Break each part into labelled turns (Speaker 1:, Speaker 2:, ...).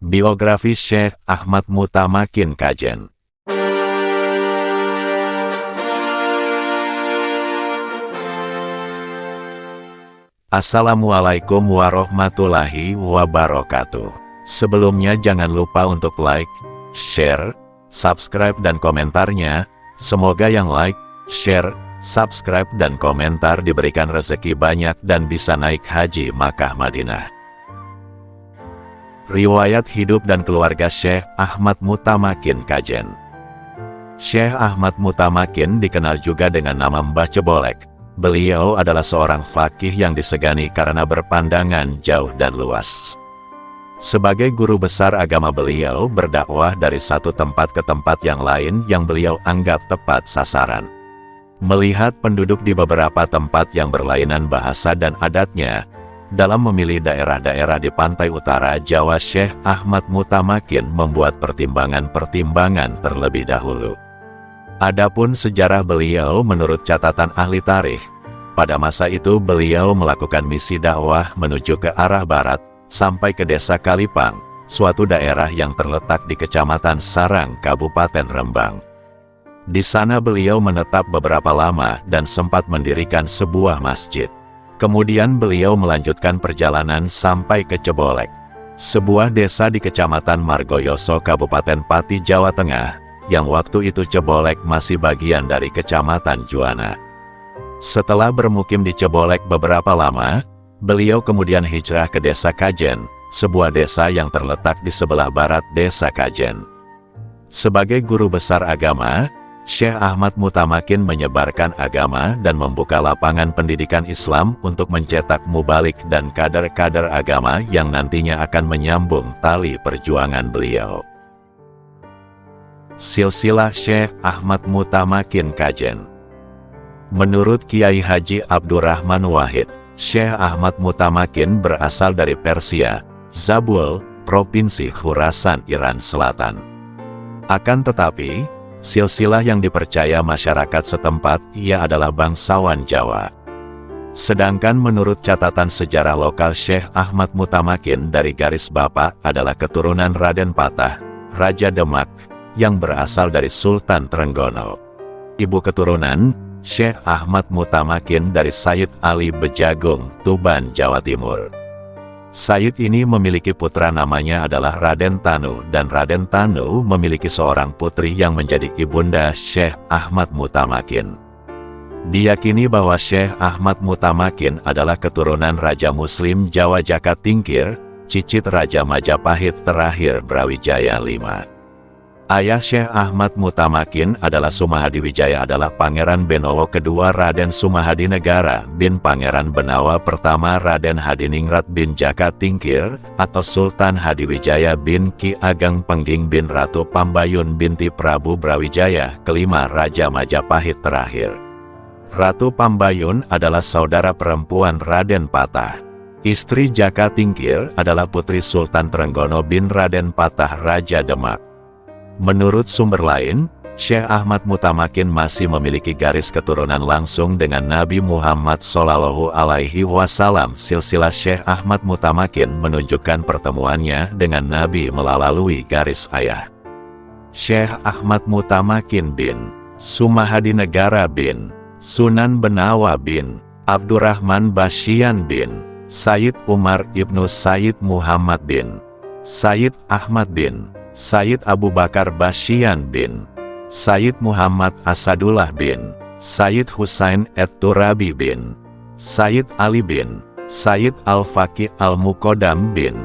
Speaker 1: Biografi Syekh Ahmad Mutamakin Kajen. Assalamualaikum warahmatullahi wabarakatuh. Sebelumnya jangan lupa untuk like, share, subscribe dan komentarnya. Semoga yang like, share, subscribe dan komentar diberikan rezeki banyak dan bisa naik haji Makkah Madinah. Riwayat hidup dan keluarga Syekh Ahmad Mutamakin Kajen. Syekh Ahmad Mutamakin dikenal juga dengan nama Mbah Cebolek. Beliau adalah seorang faqih yang disegani karena berpandangan jauh dan luas. Sebagai guru besar agama, beliau berdakwah dari satu tempat ke tempat yang lain yang beliau anggap tepat sasaran. Melihat penduduk di beberapa tempat yang berlainan bahasa dan adatnya, dalam memilih daerah-daerah di pantai utara Jawa, Syekh Ahmad Mutamakin membuat pertimbangan-pertimbangan terlebih dahulu. Adapun sejarah beliau menurut catatan ahli tarikh, pada masa itu beliau melakukan misi dakwah menuju ke arah barat, sampai ke desa Kalipang, suatu daerah yang terletak di Kecamatan Sarang, Kabupaten Rembang. Di sana beliau menetap beberapa lama dan sempat mendirikan sebuah masjid. Kemudian beliau melanjutkan perjalanan sampai ke Cebolek, sebuah desa di Kecamatan Margoyoso, Kabupaten Pati, Jawa Tengah, yang waktu itu Cebolek masih bagian dari Kecamatan Juwana. Setelah bermukim di Cebolek beberapa lama, beliau kemudian hijrah ke desa Kajen, sebuah desa yang terletak di sebelah barat desa Kajen. Sebagai guru besar agama, Syekh Ahmad Mutamakin menyebarkan agama dan membuka lapangan pendidikan Islam untuk mencetak mubalik dan kader-kader agama yang nantinya akan menyambung tali perjuangan beliau. Silsilah Syekh Ahmad Mutamakin Kajen. Menurut Kiai Haji Abdurrahman Wahid, Syekh Ahmad Mutamakin berasal dari Persia, Zabul, Provinsi Khurasan, Iran Selatan. Akan tetapi, silsilah yang dipercaya masyarakat setempat, ia adalah bangsawan Jawa. Sedangkan menurut catatan sejarah lokal, Syekh Ahmad Mutamakin dari garis bapak adalah keturunan Raden Patah, Raja Demak, yang berasal dari Sultan Trenggono. Ibu keturunan, Syekh Ahmad Mutamakin dari Sayyid Ali Bejagung, Tuban, Jawa Timur. Sayyid ini memiliki putra namanya adalah Raden Tanu, dan Raden Tanu memiliki seorang putri yang menjadi ibunda Syekh Ahmad Mutamakin. Diyakini bahwa Syekh Ahmad Mutamakin adalah keturunan Raja Muslim Jawa Jakat Tingkir, cicit Raja Majapahit terakhir Brawijaya V. Ayah Syekh Ahmad Mutamakin adalah Sumahadi Wijaya, adalah Pangeran Benowo II Raden Sumahadi Negara bin Pangeran Benawa pertama Raden Hadiningrat bin Jaka Tingkir, atau Sultan Hadiwijaya bin Ki Ageng Pengging bin Ratu Pambayun binti Prabu Brawijaya kelima Raja Majapahit terakhir. Ratu Pambayun adalah saudara perempuan Raden Patah. Istri Jaka Tingkir adalah putri Sultan Trenggono bin Raden Patah Raja Demak. Menurut sumber lain, Syekh Ahmad Mutamakin masih memiliki garis keturunan langsung dengan Nabi Muhammad SAW. Silsilah Syekh Ahmad Mutamakin menunjukkan pertemuannya dengan Nabi melalui garis ayah. Syekh Ahmad Mutamakin bin Sumahadi Negara bin Sunan Benawa bin Abdurrahman Basyian bin Sayyid Umar ibnu Sayyid Muhammad bin Sayyid Ahmad bin Sayyid Abu Bakar Basyian bin Sayyid Muhammad Asadullah bin Sayyid Husain et-Turabi bin Sayyid Ali bin Sayyid Al-Faqih Al-Muqaddam bin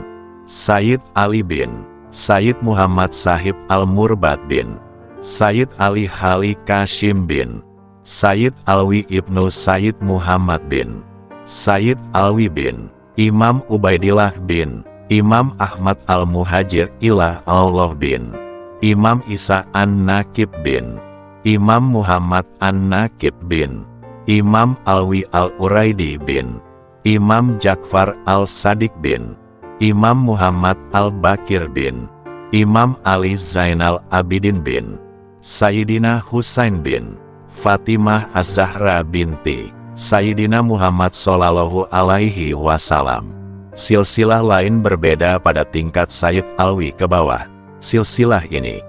Speaker 1: Sayyid Ali bin Sayyid Muhammad Sahib Al-Murbad bin Sayyid Ali Hali Kashim bin Sayyid Alwi ibnu Sayyid Muhammad bin Sayyid Alwi bin Imam Ubaidillah bin Imam Ahmad Al-Muhajir Ilah Allah bin Imam Isa An-Nakib bin Imam Muhammad An-Nakib bin Imam Alwi Al-Uraidi bin Imam Ja'far Al-Sadiq bin Imam Muhammad Al-Bakir bin Imam Ali Zainal Abidin bin Sayyidina Husain bin Fatimah Az-Zahra binti Sayyidina Muhammad Sallallahu Alaihi Wasallam. Silsilah lain berbeda pada tingkat Sayyid Alwi ke bawah. Silsilah ini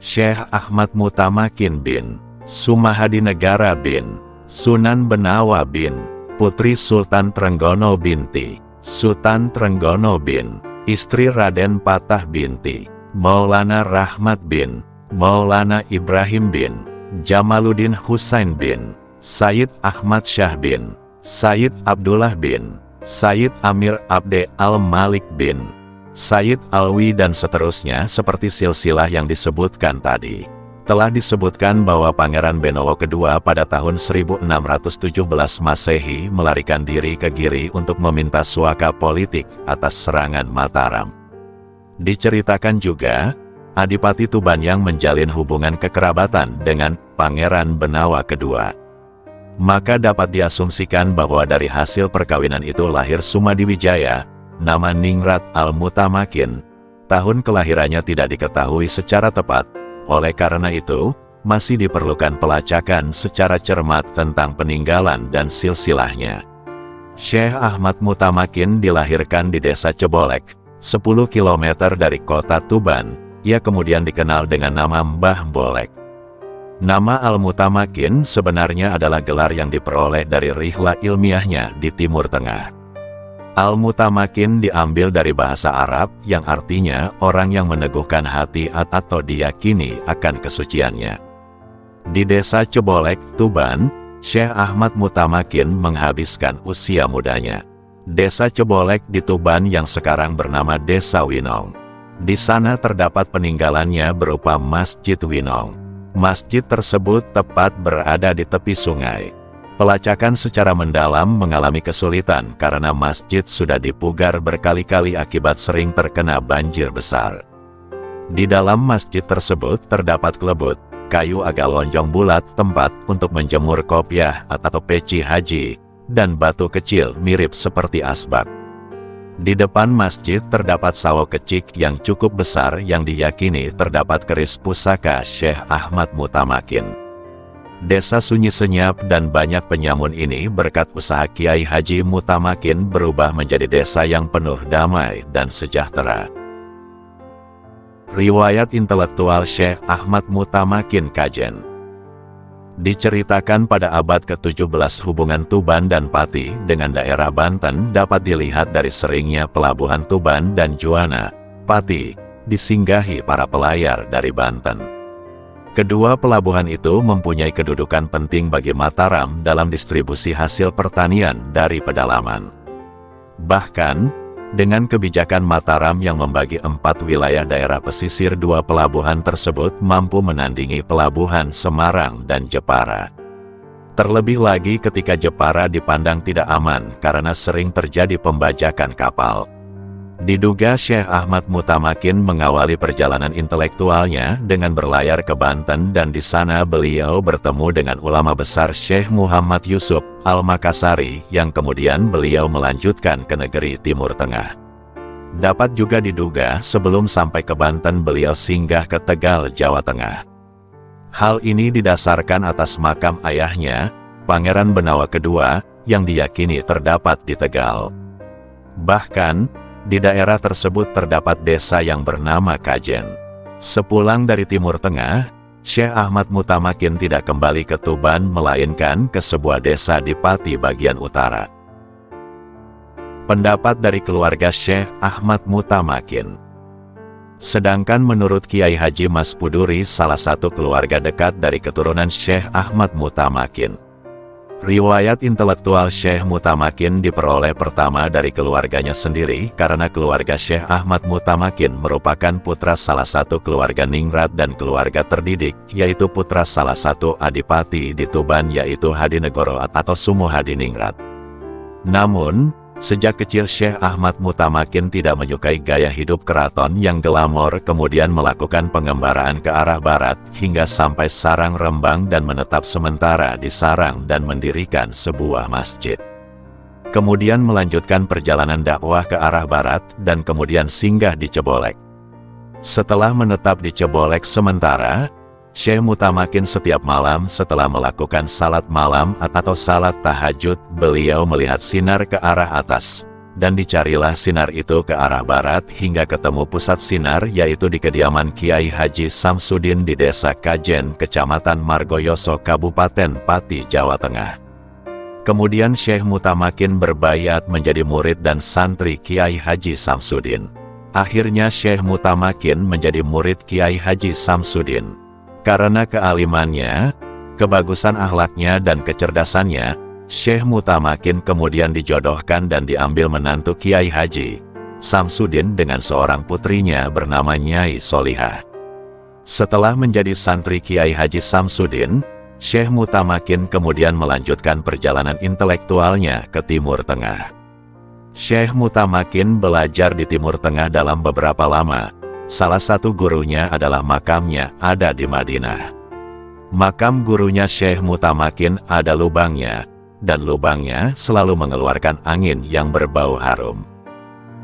Speaker 1: Syekh Ahmad Mutamakin bin Sumahadi Negara bin Sunan Benawa bin Putri Sultan Trenggono binti Sultan Trenggono bin istri Raden Patah binti Maulana Rahmat bin Maulana Ibrahim bin Jamaluddin Husain bin Sayyid Ahmad Syah bin Sayyid Abdullah bin Sayyid Amir Abde Al-Malik bin Sayyid Alwi dan seterusnya seperti silsilah yang disebutkan tadi. Telah disebutkan bahwa Pangeran Benowo II pada tahun 1617 Masehi melarikan diri ke Giri untuk meminta suaka politik atas serangan Mataram. Diceritakan juga, Adipati Tuban yang menjalin hubungan kekerabatan dengan Pangeran Benawa II. Maka dapat diasumsikan bahwa dari hasil perkawinan itu lahir Sumadiwijaya, nama Ningrat Al-Mutamakin. Tahun kelahirannya tidak diketahui secara tepat, oleh karena itu, masih diperlukan pelacakan secara cermat tentang peninggalan dan silsilahnya. Syekh Ahmad Mutamakin dilahirkan di desa Cebolek, 10 km dari kota Tuban. Ia kemudian dikenal dengan nama Mbah Bolek. Nama Al-Mutamakin sebenarnya adalah gelar yang diperoleh dari rihla ilmiahnya di Timur Tengah. Al-Mutamakin diambil dari bahasa Arab yang artinya orang yang meneguhkan hati atau diyakini akan kesuciannya. Di desa Cebolek, Tuban, Syekh Ahmad Mutamakin menghabiskan usia mudanya. Desa Cebolek di Tuban yang sekarang bernama Desa Winong. Di sana terdapat peninggalannya berupa Masjid Winong. Masjid tersebut tepat berada di tepi sungai. Pelacakan secara mendalam mengalami kesulitan karena masjid sudah dipugar berkali-kali akibat sering terkena banjir besar. Di dalam masjid tersebut terdapat klebut, kayu agak lonjong bulat tempat untuk menjemur kopiah atau peci haji, dan batu kecil mirip seperti asbak. Di depan masjid terdapat sawo kecik yang cukup besar yang diyakini terdapat keris pusaka Syekh Ahmad Mutamakin. Desa sunyi senyap dan banyak penyamun ini berkat usaha Kiai Haji Mutamakin berubah menjadi desa yang penuh damai dan sejahtera. Riwayat intelektual Syekh Ahmad Mutamakin Kajen. Diceritakan pada abad ke-17 hubungan Tuban dan Pati dengan daerah Banten dapat dilihat dari seringnya pelabuhan Tuban dan Juwana, Pati, disinggahi para pelayar dari Banten. Kedua pelabuhan itu mempunyai kedudukan penting bagi Mataram dalam distribusi hasil pertanian dari pedalaman. Bahkan, dengan kebijakan Mataram yang membagi 4 wilayah daerah pesisir, 2 pelabuhan tersebut mampu menandingi pelabuhan Semarang dan Jepara. Terlebih lagi ketika Jepara dipandang tidak aman karena sering terjadi pembajakan kapal. Diduga Syekh Ahmad Mutamakin mengawali perjalanan intelektualnya dengan berlayar ke Banten dan di sana beliau bertemu dengan ulama besar Syekh Muhammad Yusuf Al-Makassari yang kemudian beliau melanjutkan ke negeri Timur Tengah. Dapat juga diduga sebelum sampai ke Banten beliau singgah ke Tegal, Jawa Tengah. Hal ini didasarkan atas makam ayahnya, Pangeran Benawa II, yang diyakini terdapat di Tegal. Bahkan, di daerah tersebut terdapat desa yang bernama Kajen. Sepulang dari Timur Tengah, Syekh Ahmad Mutamakin tidak kembali ke Tuban melainkan ke sebuah desa di Pati bagian utara. Pendapat dari keluarga Syekh Ahmad Mutamakin. Sedangkan menurut Kiai Haji Mas Puduri salah satu keluarga dekat dari keturunan Syekh Ahmad Mutamakin. Riwayat intelektual Syekh Mutamakin diperoleh pertama dari keluarganya sendiri karena keluarga Syekh Ahmad Mutamakin merupakan putra salah satu keluarga ningrat dan keluarga terdidik, yaitu putra salah satu adipati di Tuban yaitu Hadinegoro atau Sumu Hadiningrat. Namun, sejak kecil Syekh Ahmad Mutamakin tidak menyukai gaya hidup keraton yang glamor, kemudian melakukan pengembaraan ke arah barat hingga sampai Sarang Rembang dan menetap sementara di Sarang dan mendirikan sebuah masjid. Kemudian melanjutkan perjalanan dakwah ke arah barat dan kemudian singgah di Cebolek. Setelah menetap di Cebolek sementara, Syekh Mutamakin setiap malam setelah melakukan salat malam atau salat tahajud, beliau melihat sinar ke arah atas. dan dicarilah sinar itu ke arah barat hingga ketemu pusat sinar, yaitu di kediaman Kiai Haji Samsudin di Desa Kajen, Kecamatan Margoyoso, Kabupaten Pati, Jawa Tengah. Kemudian Syekh Mutamakin berbaiat menjadi murid dan santri Kiai Haji Samsudin. Akhirnya Syekh Mutamakin menjadi murid Kiai Haji Samsudin. Karena kealimannya, kebagusan akhlaknya dan kecerdasannya, Syekh Mutamakin kemudian dijodohkan dan diambil menantu Kiai Haji Samsudin dengan seorang putrinya bernama Nyai Solihah. Setelah menjadi santri Kiai Haji Samsudin, Syekh Mutamakin kemudian melanjutkan perjalanan intelektualnya ke Timur Tengah. Syekh Mutamakin belajar di Timur Tengah dalam beberapa lama. Salah satu gurunya adalah makamnya ada di Madinah. Makam gurunya Syekh Mutamakin ada lubangnya, dan lubangnya selalu mengeluarkan angin yang berbau harum.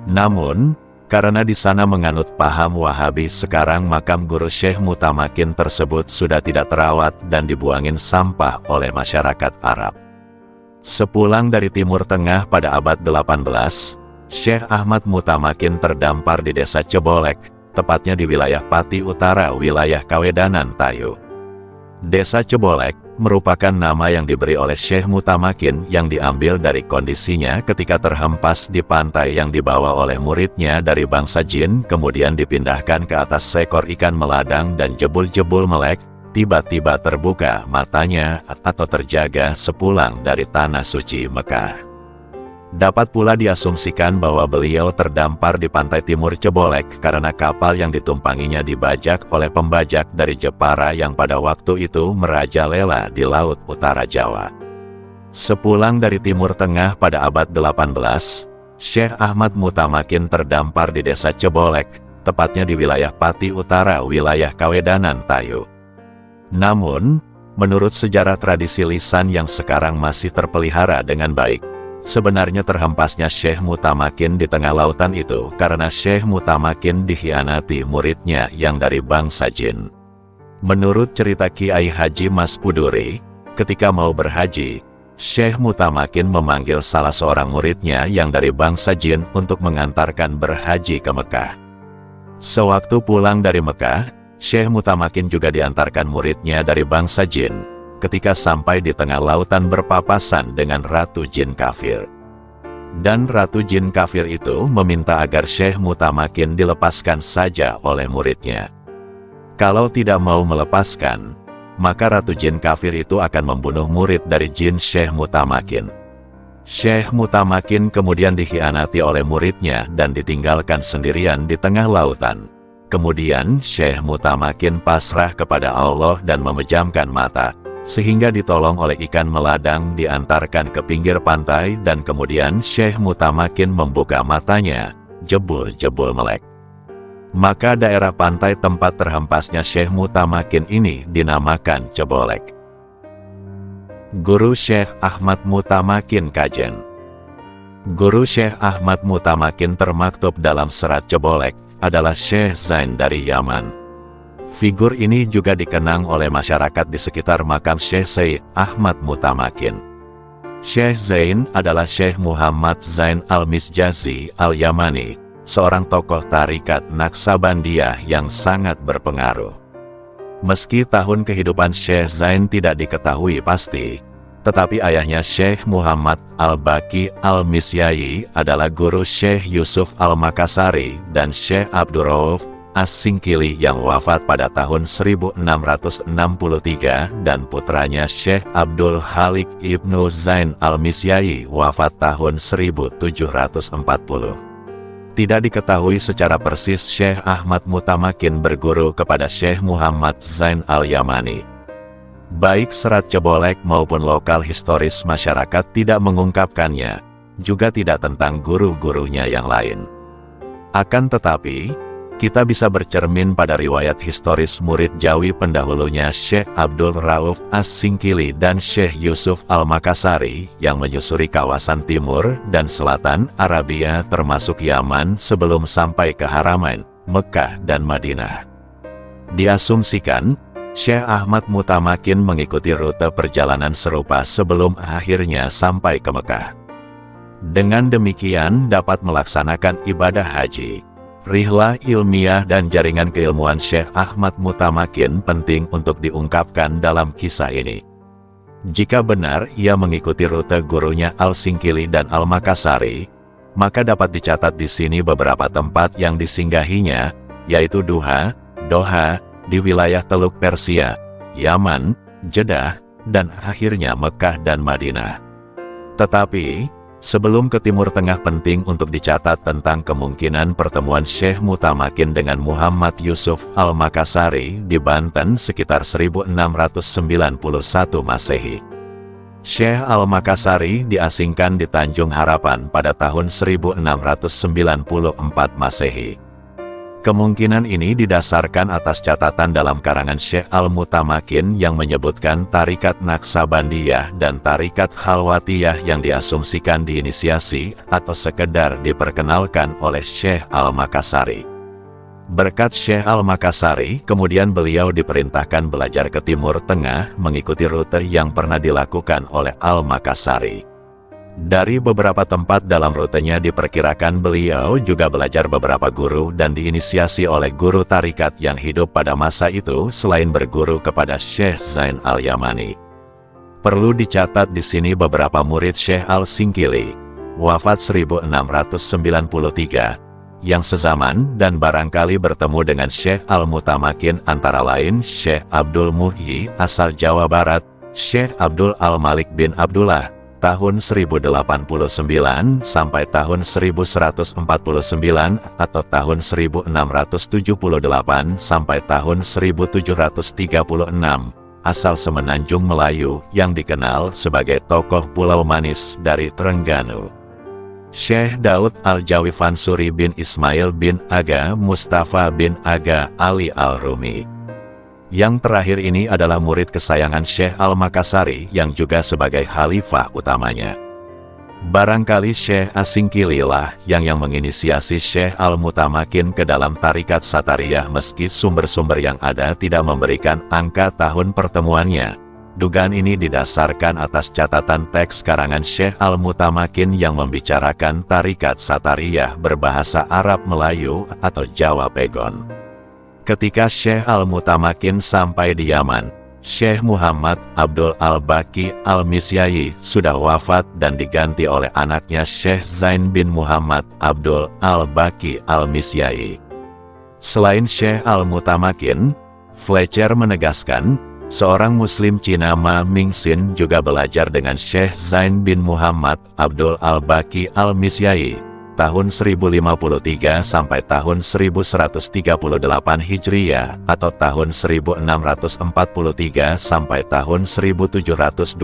Speaker 1: Namun, karena di sana menganut paham Wahabi, sekarang makam guru Syekh Mutamakin tersebut sudah tidak terawat dan dibuangin sampah oleh masyarakat Arab. Sepulang dari Timur Tengah pada abad 18, Syekh Ahmad Mutamakin terdampar di desa Cebolek, tepatnya di wilayah Pati Utara, wilayah Kawedanan Tayu. Desa Cebolek merupakan nama yang diberi oleh Syekh Mutamakin yang diambil dari kondisinya ketika terhempas di pantai yang dibawa oleh muridnya dari bangsa jin, kemudian dipindahkan ke atas seekor ikan meladang dan jebul-jebul melek, tiba-tiba terbuka matanya atau terjaga sepulang dari tanah suci Mekah. Dapat pula diasumsikan bahwa beliau terdampar di pantai timur Cebolek karena kapal yang ditumpanginya dibajak oleh pembajak dari Jepara yang pada waktu itu merajalela di Laut Utara Jawa. Sepulang dari Timur Tengah pada abad 18, Syekh Ahmad Mutamakin terdampar di desa Cebolek, tepatnya di wilayah Pati Utara, wilayah Kawedanan Tayu. Namun, menurut sejarah tradisi lisan yang sekarang masih terpelihara dengan baik, sebenarnya terhempasnya Syekh Mutamakin di tengah lautan itu karena Syekh Mutamakin dikhianati muridnya yang dari bangsa jin. Menurut cerita Kiai Haji Mas Puduri, ketika mau berhaji, Syekh Mutamakin memanggil salah seorang muridnya yang dari bangsa jin untuk mengantarkan berhaji ke Mekah. Sewaktu pulang dari Mekah, Syekh Mutamakin juga diantarkan muridnya dari bangsa jin. Ketika sampai di tengah lautan berpapasan dengan Ratu Jin Kafir. Dan Ratu Jin Kafir itu meminta agar Syekh Mutamakin dilepaskan saja oleh muridnya. Kalau tidak mau melepaskan, maka Ratu Jin Kafir itu akan membunuh murid dari jin Syekh Mutamakin. Syekh Mutamakin kemudian dikhianati oleh muridnya dan ditinggalkan sendirian di tengah lautan. Kemudian Syekh Mutamakin pasrah kepada Allah dan memejamkan mata, sehingga ditolong oleh ikan meladang diantarkan ke pinggir pantai dan kemudian Syekh Mutamakin membuka matanya, jebul-jebul melek. Maka daerah pantai tempat terhempasnya Syekh Mutamakin ini dinamakan Cebolek. Guru Syekh Ahmad Mutamakin Kajen. Guru Syekh Ahmad Mutamakin termaktub dalam serat Cebolek adalah Syekh Zain dari Yaman. Figur ini juga dikenang oleh masyarakat di sekitar makam Syekh Said Ahmad Mutamakin. Syekh Zain adalah Syekh Muhammad Zain Al-Misjazi Al-Yamani, seorang tokoh tarikat Naksabandiyah yang sangat berpengaruh. Meski tahun kehidupan Syekh Zain tidak diketahui pasti, tetapi ayahnya Syekh Muhammad Al-Baqi Al-Misyayi adalah guru Syekh Yusuf Al-Makassari dan Syekh Abdurrauf As-Singkili yang wafat pada tahun 1663 dan putranya Syekh Abdul Khalik Ibnu Zain Al-Misyayi wafat tahun 1740. Tidak diketahui secara persis Syekh Ahmad Mutamakin berguru kepada Syekh Muhammad Zain Al-Yamani. Baik serat Cebolek maupun lokal historis masyarakat tidak mengungkapkannya, juga tidak tentang guru-gurunya yang lain. Akan tetapi, kita bisa bercermin pada riwayat historis murid Jawi pendahulunya Syekh Abdul Rauf As-Singkili dan Syekh Yusuf Al-Makassari yang menyusuri kawasan timur dan selatan Arabia termasuk Yaman sebelum sampai ke Haramain, Mekah dan Madinah. Diasumsikan, Syekh Ahmad Mutamakin mengikuti rute perjalanan serupa sebelum akhirnya sampai ke Mekah. Dengan demikian dapat melaksanakan ibadah haji. Rihlah ilmiah dan jaringan keilmuan Syekh Ahmad Mutamakin penting untuk diungkapkan dalam kisah ini. Jika benar ia mengikuti rute gurunya Al-Singkili dan Al-Makassari, maka dapat dicatat di sini beberapa tempat yang disinggahinya, yaitu Duha, Doha, di wilayah Teluk Persia, Yaman, Jeddah, dan akhirnya Mekah dan Madinah. Tetapi, sebelum ke Timur Tengah penting untuk dicatat tentang kemungkinan pertemuan Syekh Mutamakin dengan Muhammad Yusuf Al-Makassari di Banten sekitar 1691 Masehi. Syekh Al-Makassari diasingkan di Tanjung Harapan pada tahun 1694 Masehi. Kemungkinan ini didasarkan atas catatan dalam karangan Syekh Al-Mutamakin yang menyebutkan tarikat Naksabandiyah dan tarikat Khalwatiyah yang diasumsikan diinisiasi atau sekedar diperkenalkan oleh Syekh Al-Makassari. Berkat Syekh Al-Makassari, kemudian beliau diperintahkan belajar ke Timur Tengah mengikuti rute yang pernah dilakukan oleh Al-Makassari. Dari beberapa tempat dalam rutenya diperkirakan beliau juga belajar beberapa guru dan diinisiasi oleh guru tarikat yang hidup pada masa itu selain berguru kepada Syekh Zain Al-Yamani. Perlu dicatat di sini beberapa murid Syekh Al-Singkili, wafat 1693, yang sezaman dan barangkali bertemu dengan Syekh Al-Mutamakin antara lain Syekh Abdul Muhyi asal Jawa Barat, Syekh Abdul Al-Malik bin Abdullah, tahun 1089 sampai tahun 1149 atau tahun 1678 sampai tahun 1736, asal Semenanjung Melayu yang dikenal sebagai tokoh Pulau Manis dari Trengganu. Syekh Daud Al-Jawi Fansuri bin Ismail bin Aga Mustafa bin Aga Ali Al-Rumi. Yang terakhir ini adalah murid kesayangan Syekh Al-Makassari yang juga sebagai khalifah utamanya. Barangkali Syekh As-Singkili lah yang menginisiasi Syekh Al-Mutamakin ke dalam tarikat Satariyah meski sumber-sumber yang ada tidak memberikan angka tahun pertemuannya. Dugaan ini didasarkan atas catatan teks karangan Syekh Al-Mutamakin yang membicarakan tarikat Satariyah berbahasa Arab Melayu atau Jawa Pegon. Ketika Syekh Al-Mutamakin sampai di Yaman, Syekh Muhammad Abdul Al-Baqi Al-Misyai sudah wafat dan diganti oleh anaknya Syekh Zain bin Muhammad Abdul Al-Baqi Al-Misyai. Selain Syekh Al-Mutamakin, Fletcher menegaskan, seorang Muslim Cina Ma Mingxin juga belajar dengan Syekh Zain bin Muhammad Abdul Al-Baqi Al-Misyai tahun 1053 sampai tahun 1138 Hijriah atau tahun 1643 sampai tahun 1726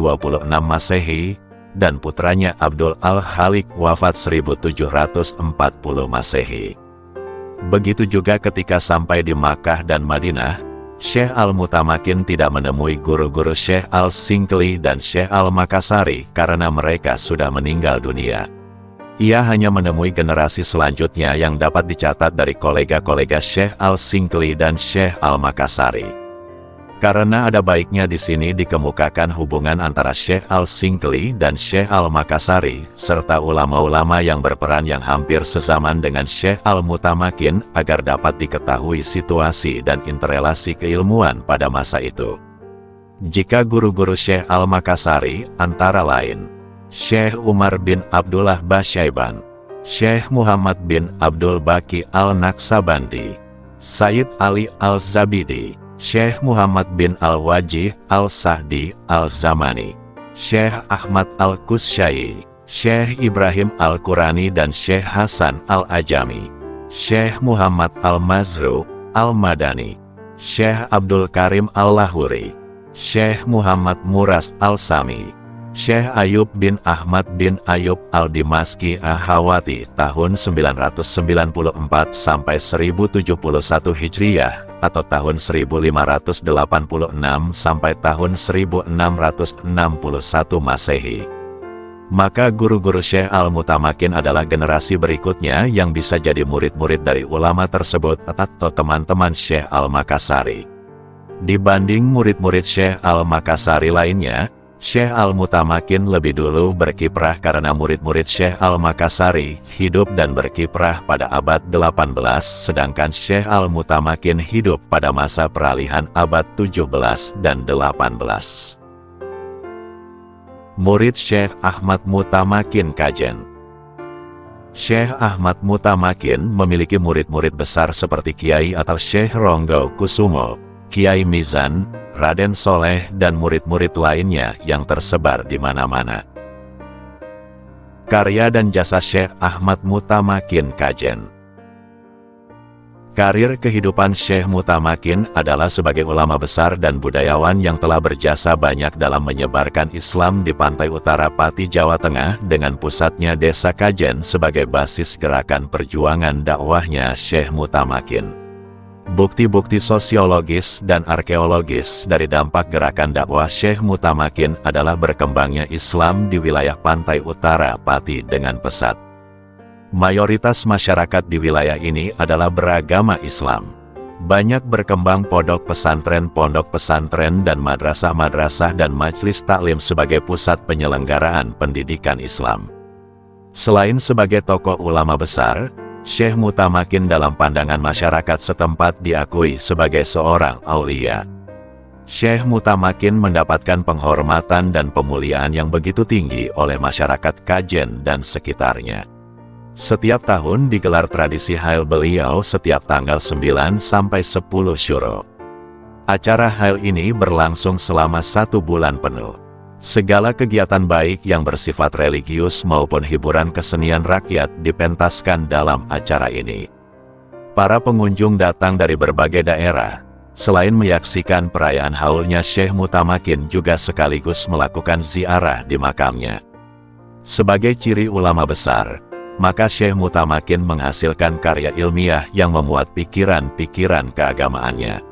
Speaker 1: Masehi, dan putranya Abdul Al-Halik wafat 1740 Masehi. Begitu juga ketika sampai di Makkah dan Madinah, Syekh Al-Mutamakin tidak menemui guru-guru Syekh Al-Singkili dan Syekh Al-Makassari karena mereka sudah meninggal dunia. Ia hanya menemui generasi selanjutnya yang dapat dicatat dari kolega-kolega Syekh Al-Singkili dan Syekh Al-Makassari. Karena ada baiknya di sini dikemukakan hubungan antara Syekh Al-Singkili dan Syekh Al-Makassari, serta ulama-ulama yang berperan yang hampir sezaman dengan Syekh Al-Mutamakin agar dapat diketahui situasi dan interelasi keilmuan pada masa itu. Jika guru-guru Syekh Al-Makassari antara lain Syekh Umar bin Abdullah Basyaiban, Syekh Muhammad bin Abdul Baqi Al-Naksabandi, Sayyid Ali Al-Zabidi, Syekh Muhammad bin Al-Wajih Al-Sahdi Al-Zamani, Syekh Ahmad Al-Kusyai, Syekh Ibrahim Al-Qurani dan Syekh Hasan Al-Ajami, Syekh Muhammad Al-Mazru Al-Madani, Syekh Abdul Karim Al-Lahuri, Syekh Muhammad Muras Al-Sami, Syekh Ayub bin Ahmad bin Ayub Al-Dimaski Ahawati tahun 994 sampai 1071 Hijriah atau tahun 1586 sampai tahun 1661 Masehi. Maka guru-guru Syekh Al-Mutamakin adalah generasi berikutnya yang bisa jadi murid-murid dari ulama tersebut atau teman-teman Syekh Al-Makassari. Dibanding murid-murid Syekh Al-Makassari lainnya, Syekh Al-Mutamakin lebih dulu berkiprah karena murid-murid Syekh Al-Makassari hidup dan berkiprah pada abad 18, sedangkan Syekh Al-Mutamakin hidup pada masa peralihan abad 17 dan 18. Murid Syekh Ahmad Mutamakin Kajen. Syekh Ahmad Mutamakin memiliki murid-murid besar seperti Kiai atau Syekh Ronggo Kusumo, Kiai Mizan, Raden Soleh dan murid-murid lainnya yang tersebar di mana-mana. Karya dan jasa Syekh Ahmad Mutamakin Kajen. Karir kehidupan Syekh Mutamakin adalah sebagai ulama besar dan budayawan yang telah berjasa banyak dalam menyebarkan Islam di pantai utara Pati, Jawa Tengah dengan pusatnya Desa Kajen sebagai basis gerakan perjuangan dakwahnya Syekh Mutamakin. Bukti-bukti sosiologis dan arkeologis dari dampak gerakan dakwah Syekh Mutamakin adalah berkembangnya Islam di wilayah pantai utara Pati dengan pesat. Mayoritas masyarakat di wilayah ini adalah beragama Islam. Banyak berkembang pondok pesantren dan madrasah-madrasah dan majelis taklim sebagai pusat penyelenggaraan pendidikan Islam. Selain sebagai tokoh ulama besar, Syekh Mutamakin dalam pandangan masyarakat setempat diakui sebagai seorang aulia. Syekh Mutamakin mendapatkan penghormatan dan pemuliaan yang begitu tinggi oleh masyarakat Kajen dan sekitarnya. Setiap tahun digelar tradisi hail beliau setiap tanggal 9 sampai 10 Syuro. Acara hail ini berlangsung selama 1 bulan penuh. Segala kegiatan baik yang bersifat religius maupun hiburan kesenian rakyat dipentaskan dalam acara ini. Para pengunjung datang dari berbagai daerah. Selain menyaksikan perayaan haulnya Syekh Mutamakin juga sekaligus melakukan ziarah di makamnya. Sebagai ciri ulama besar, maka Syekh Mutamakin menghasilkan karya ilmiah yang memuat pikiran-pikiran keagamaannya,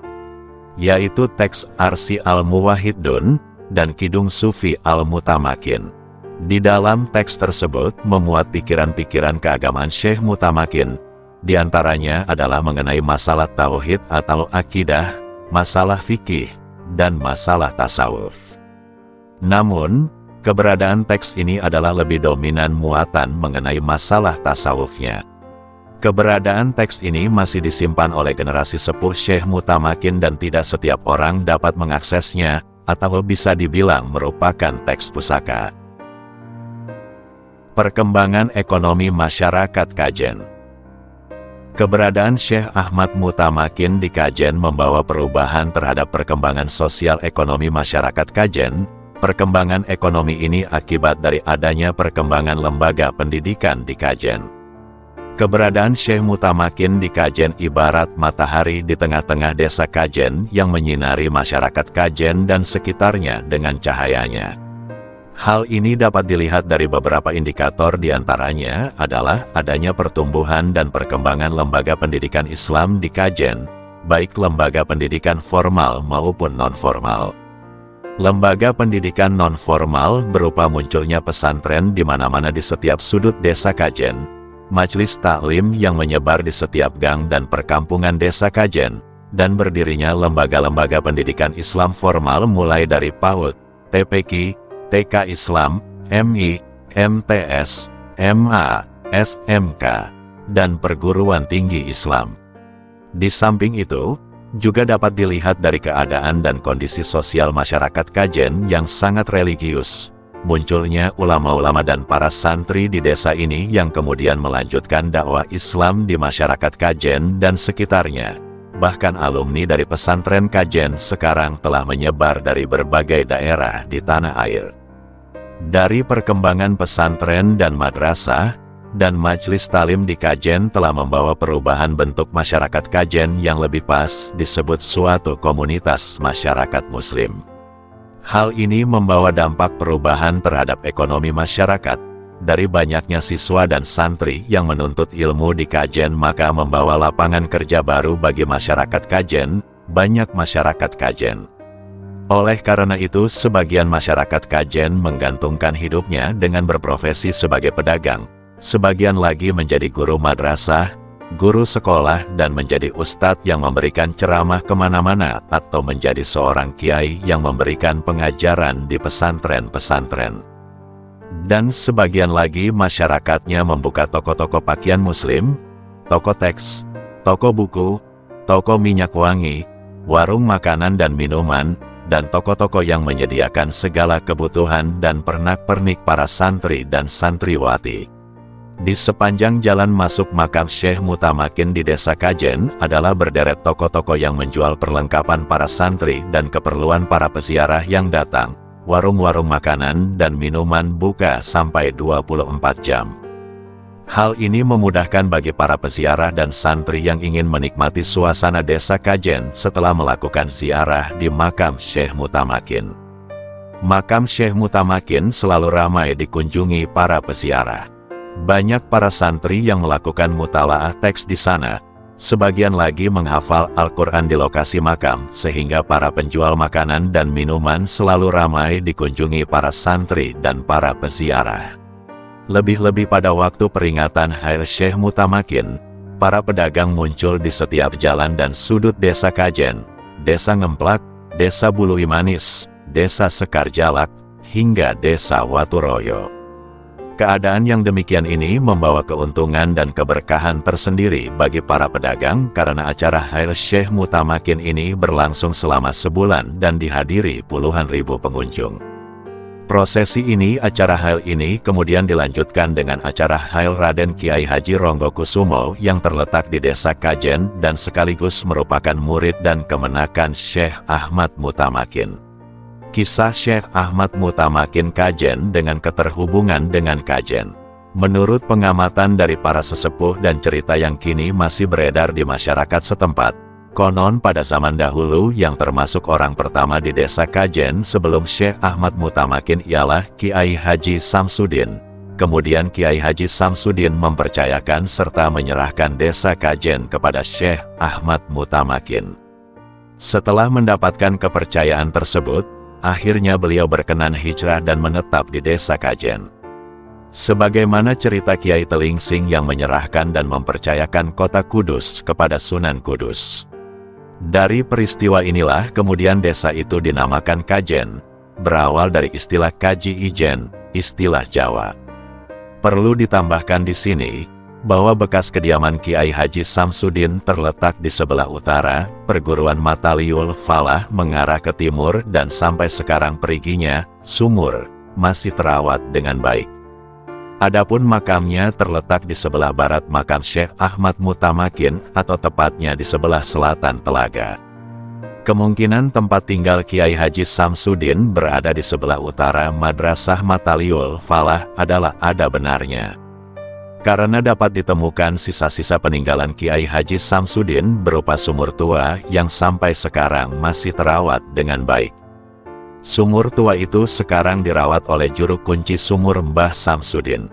Speaker 1: yaitu teks Arsi Al-Muwahhidun dan Kidung Sufi Al-Mutamakin. Di dalam teks tersebut memuat pikiran-pikiran keagamaan Syekh Mutamakin, diantaranya adalah mengenai masalah tauhid atau akidah, masalah fikih, dan masalah tasawuf. Namun, keberadaan teks ini adalah lebih dominan muatan mengenai masalah tasawufnya. Keberadaan teks ini masih disimpan oleh generasi sepuh Syekh Mutamakin dan tidak setiap orang dapat mengaksesnya, atau bisa dibilang merupakan teks pusaka. Perkembangan ekonomi masyarakat Kajen. Keberadaan Syekh Ahmad Mutamakin di Kajen membawa perubahan terhadap perkembangan sosial ekonomi masyarakat Kajen. Perkembangan ekonomi ini akibat dari adanya perkembangan lembaga pendidikan di Kajen. Keberadaan Syekh Mutamakin di Kajen ibarat matahari di tengah-tengah desa Kajen yang menyinari masyarakat Kajen dan sekitarnya dengan cahayanya. Hal ini dapat dilihat dari beberapa indikator, diantaranya adalah adanya pertumbuhan dan perkembangan lembaga pendidikan Islam di Kajen, baik lembaga pendidikan formal maupun non-formal. Lembaga pendidikan non-formal berupa munculnya pesantren di mana-mana di setiap sudut desa Kajen, majelis taklim yang menyebar di setiap gang dan perkampungan desa Kajen, dan berdirinya lembaga-lembaga pendidikan Islam formal mulai dari PAUD, TPQ, TK Islam, MI, MTS, MA, SMK, dan perguruan tinggi Islam. Di samping itu, juga dapat dilihat dari keadaan dan kondisi sosial masyarakat Kajen yang sangat religius. Munculnya ulama-ulama dan para santri di desa ini yang kemudian melanjutkan dakwah Islam di masyarakat Kajen dan sekitarnya. Bahkan alumni dari pesantren Kajen sekarang telah menyebar dari berbagai daerah di tanah air. Dari perkembangan pesantren dan madrasah, dan majelis talim di Kajen telah membawa perubahan bentuk masyarakat Kajen yang lebih pas disebut suatu komunitas masyarakat Muslim. Hal ini membawa dampak perubahan terhadap ekonomi masyarakat. Dari banyaknya siswa dan santri yang menuntut ilmu di Kajen maka membawa lapangan kerja baru bagi masyarakat Kajen, banyak masyarakat Kajen. Oleh karena itu, sebagian masyarakat Kajen menggantungkan hidupnya dengan berprofesi sebagai pedagang, sebagian lagi menjadi guru madrasah, guru sekolah dan menjadi ustadz yang memberikan ceramah kemana-mana atau menjadi seorang kiai yang memberikan pengajaran di pesantren-pesantren. Dan sebagian lagi masyarakatnya membuka toko-toko pakaian muslim, toko teks, toko buku, toko minyak wangi, warung makanan dan minuman, dan toko-toko yang menyediakan segala kebutuhan dan pernak-pernik para santri dan santriwati. Di sepanjang jalan masuk makam Syekh Mutamakin di Desa Kajen adalah berderet toko-toko yang menjual perlengkapan para santri dan keperluan para peziarah yang datang. Warung-warung makanan dan minuman buka sampai 24 jam. Hal ini memudahkan bagi para peziarah dan santri yang ingin menikmati suasana Desa Kajen setelah melakukan ziarah di makam Syekh Mutamakin. Makam Syekh Mutamakin selalu ramai dikunjungi para peziarah. Banyak para santri yang melakukan mutalaah teks di sana. Sebagian lagi menghafal Al-Quran di lokasi makam, sehingga para penjual makanan dan minuman selalu ramai dikunjungi para santri dan para peziarah. Lebih-lebih pada waktu peringatan Hari Syekh Mutamakin, para pedagang muncul di setiap jalan dan sudut Desa Kajen, Desa Ngemplak, Desa Bului Manis, Desa Sekarjalak, hingga Desa Waturoyo. Keadaan yang demikian ini membawa keuntungan dan keberkahan tersendiri bagi para pedagang karena acara Hari Syekh Mutamakin ini berlangsung selama sebulan dan dihadiri puluhan ribu pengunjung. Prosesi ini, acara Hail ini kemudian dilanjutkan dengan acara Hail Raden Kiai Haji Ronggokusumo yang terletak di Desa Kajen dan sekaligus merupakan murid dan kemenakan Syekh Ahmad Mutamakin. Kisah Syekh Ahmad Mutamakin Kajen dengan keterhubungan dengan Kajen. Menurut pengamatan dari para sesepuh dan cerita yang kini masih beredar di masyarakat setempat, konon pada zaman dahulu yang termasuk orang pertama di Desa Kajen sebelum Syekh Ahmad Mutamakin ialah Kiai Haji Samsudin. Kemudian Kiai Haji Samsudin mempercayakan serta menyerahkan Desa Kajen kepada Syekh Ahmad Mutamakin. Setelah mendapatkan kepercayaan tersebut, akhirnya beliau berkenan hijrah dan menetap di Desa Kajen. Sebagaimana cerita Kiai Telingsing yang menyerahkan dan mempercayakan kota Kudus kepada Sunan Kudus. Dari peristiwa inilah kemudian desa itu dinamakan Kajen, berawal dari istilah Kaji Ijen, istilah Jawa. Perlu ditambahkan di sini, bahwa bekas kediaman Kiai Haji Samsudin terletak di sebelah utara, perguruan Mataliul Falah mengarah ke timur dan sampai sekarang periginya, Sumur, masih terawat dengan baik. Adapun makamnya terletak di sebelah barat makam Syekh Ahmad Mutamakin atau tepatnya di sebelah selatan telaga. Kemungkinan tempat tinggal Kiai Haji Samsudin berada di sebelah utara Madrasah Mataliul Falah adalah ada benarnya. Karena dapat ditemukan sisa-sisa peninggalan Kiai Haji Samsudin berupa sumur tua yang sampai sekarang masih terawat dengan baik. Sumur tua itu sekarang dirawat oleh juru kunci sumur Mbah Samsudin.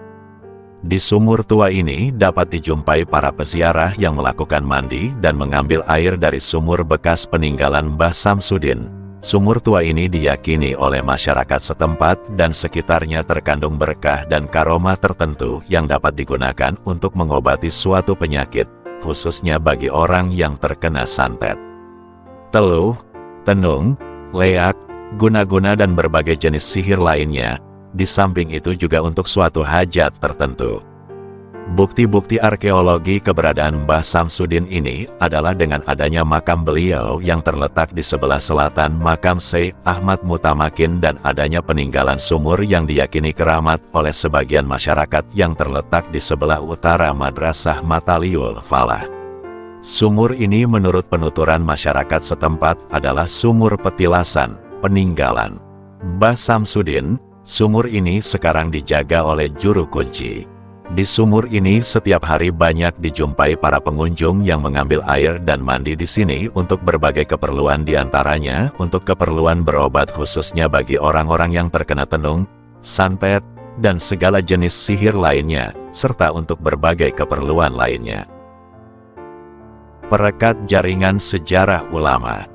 Speaker 1: Di sumur tua ini dapat dijumpai para peziarah yang melakukan mandi dan mengambil air dari sumur bekas peninggalan Mbah Samsudin. Sumur tua ini diyakini oleh masyarakat setempat dan sekitarnya terkandung berkah dan karomah tertentu yang dapat digunakan untuk mengobati suatu penyakit, khususnya bagi orang yang terkena santet, teluh, tenung, leak, guna-guna dan berbagai jenis sihir lainnya, di samping itu juga untuk suatu hajat tertentu. Bukti-bukti arkeologi keberadaan Mbah Samsudin ini adalah dengan adanya makam beliau yang terletak di sebelah selatan makam Syekh Ahmad Mutamakin dan adanya peninggalan sumur yang diyakini keramat oleh sebagian masyarakat yang terletak di sebelah utara Madrasah Mataliul Falah. Sumur ini menurut penuturan masyarakat setempat adalah sumur petilasan, peninggalan Mbah Samsudin. Sumur ini sekarang dijaga oleh juru kunci. Di sumur ini setiap hari banyak dijumpai para pengunjung yang mengambil air dan mandi di sini untuk berbagai keperluan, diantaranya untuk keperluan berobat khususnya bagi orang-orang yang terkena tenung, santet, dan segala jenis sihir lainnya, serta untuk berbagai keperluan lainnya. Perekat jaringan sejarah ulama.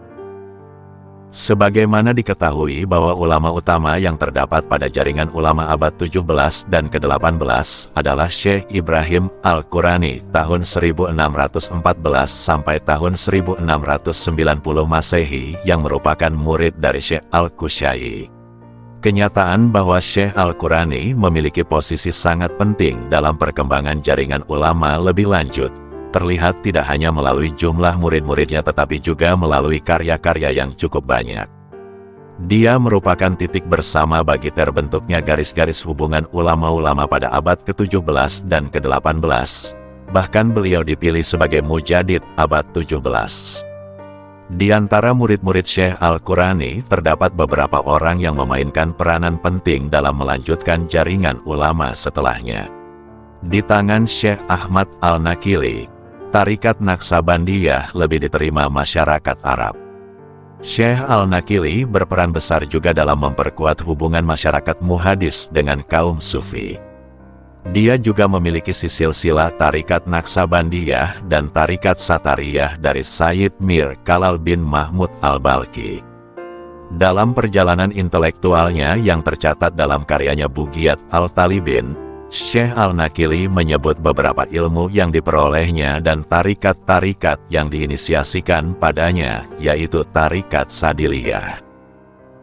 Speaker 1: Sebagaimana diketahui bahwa ulama utama yang terdapat pada jaringan ulama abad 17 dan ke-18 adalah Syekh Ibrahim Al-Qurani tahun 1614 sampai tahun 1690 Masehi yang merupakan murid dari Syekh Al-Qushayri. Kenyataan bahwa Syekh Al-Qurani memiliki posisi sangat penting dalam perkembangan jaringan ulama lebih lanjut terlihat tidak hanya melalui jumlah murid-muridnya tetapi juga melalui karya-karya yang cukup banyak. Dia merupakan titik bersama bagi terbentuknya garis-garis hubungan ulama-ulama pada abad ke-17 dan ke-18. Bahkan beliau dipilih sebagai mujadid abad 17. Di antara murid-murid Syekh Al-Qurani terdapat beberapa orang yang memainkan peranan penting dalam melanjutkan jaringan ulama setelahnya. Di tangan Syekh Ahmad Al-Nakili, Tarikat Naksabandiyah lebih diterima masyarakat Arab. Syekh Al-Nakili berperan besar juga dalam memperkuat hubungan masyarakat muhadis dengan kaum sufi. Dia juga memiliki silsilah Tarikat Naksabandiyah dan Tarikat Satariyah dari Sayyid Mir Khalal bin Mahmud Al-Balkhi. Dalam perjalanan intelektualnya yang tercatat dalam karyanya Bugiyat Al-Talibin, Syekh Al-Nakili menyebut beberapa ilmu yang diperolehnya dan tarikat-tarikat yang diinisiasikan padanya, yaitu Tarikat Sadiliyah,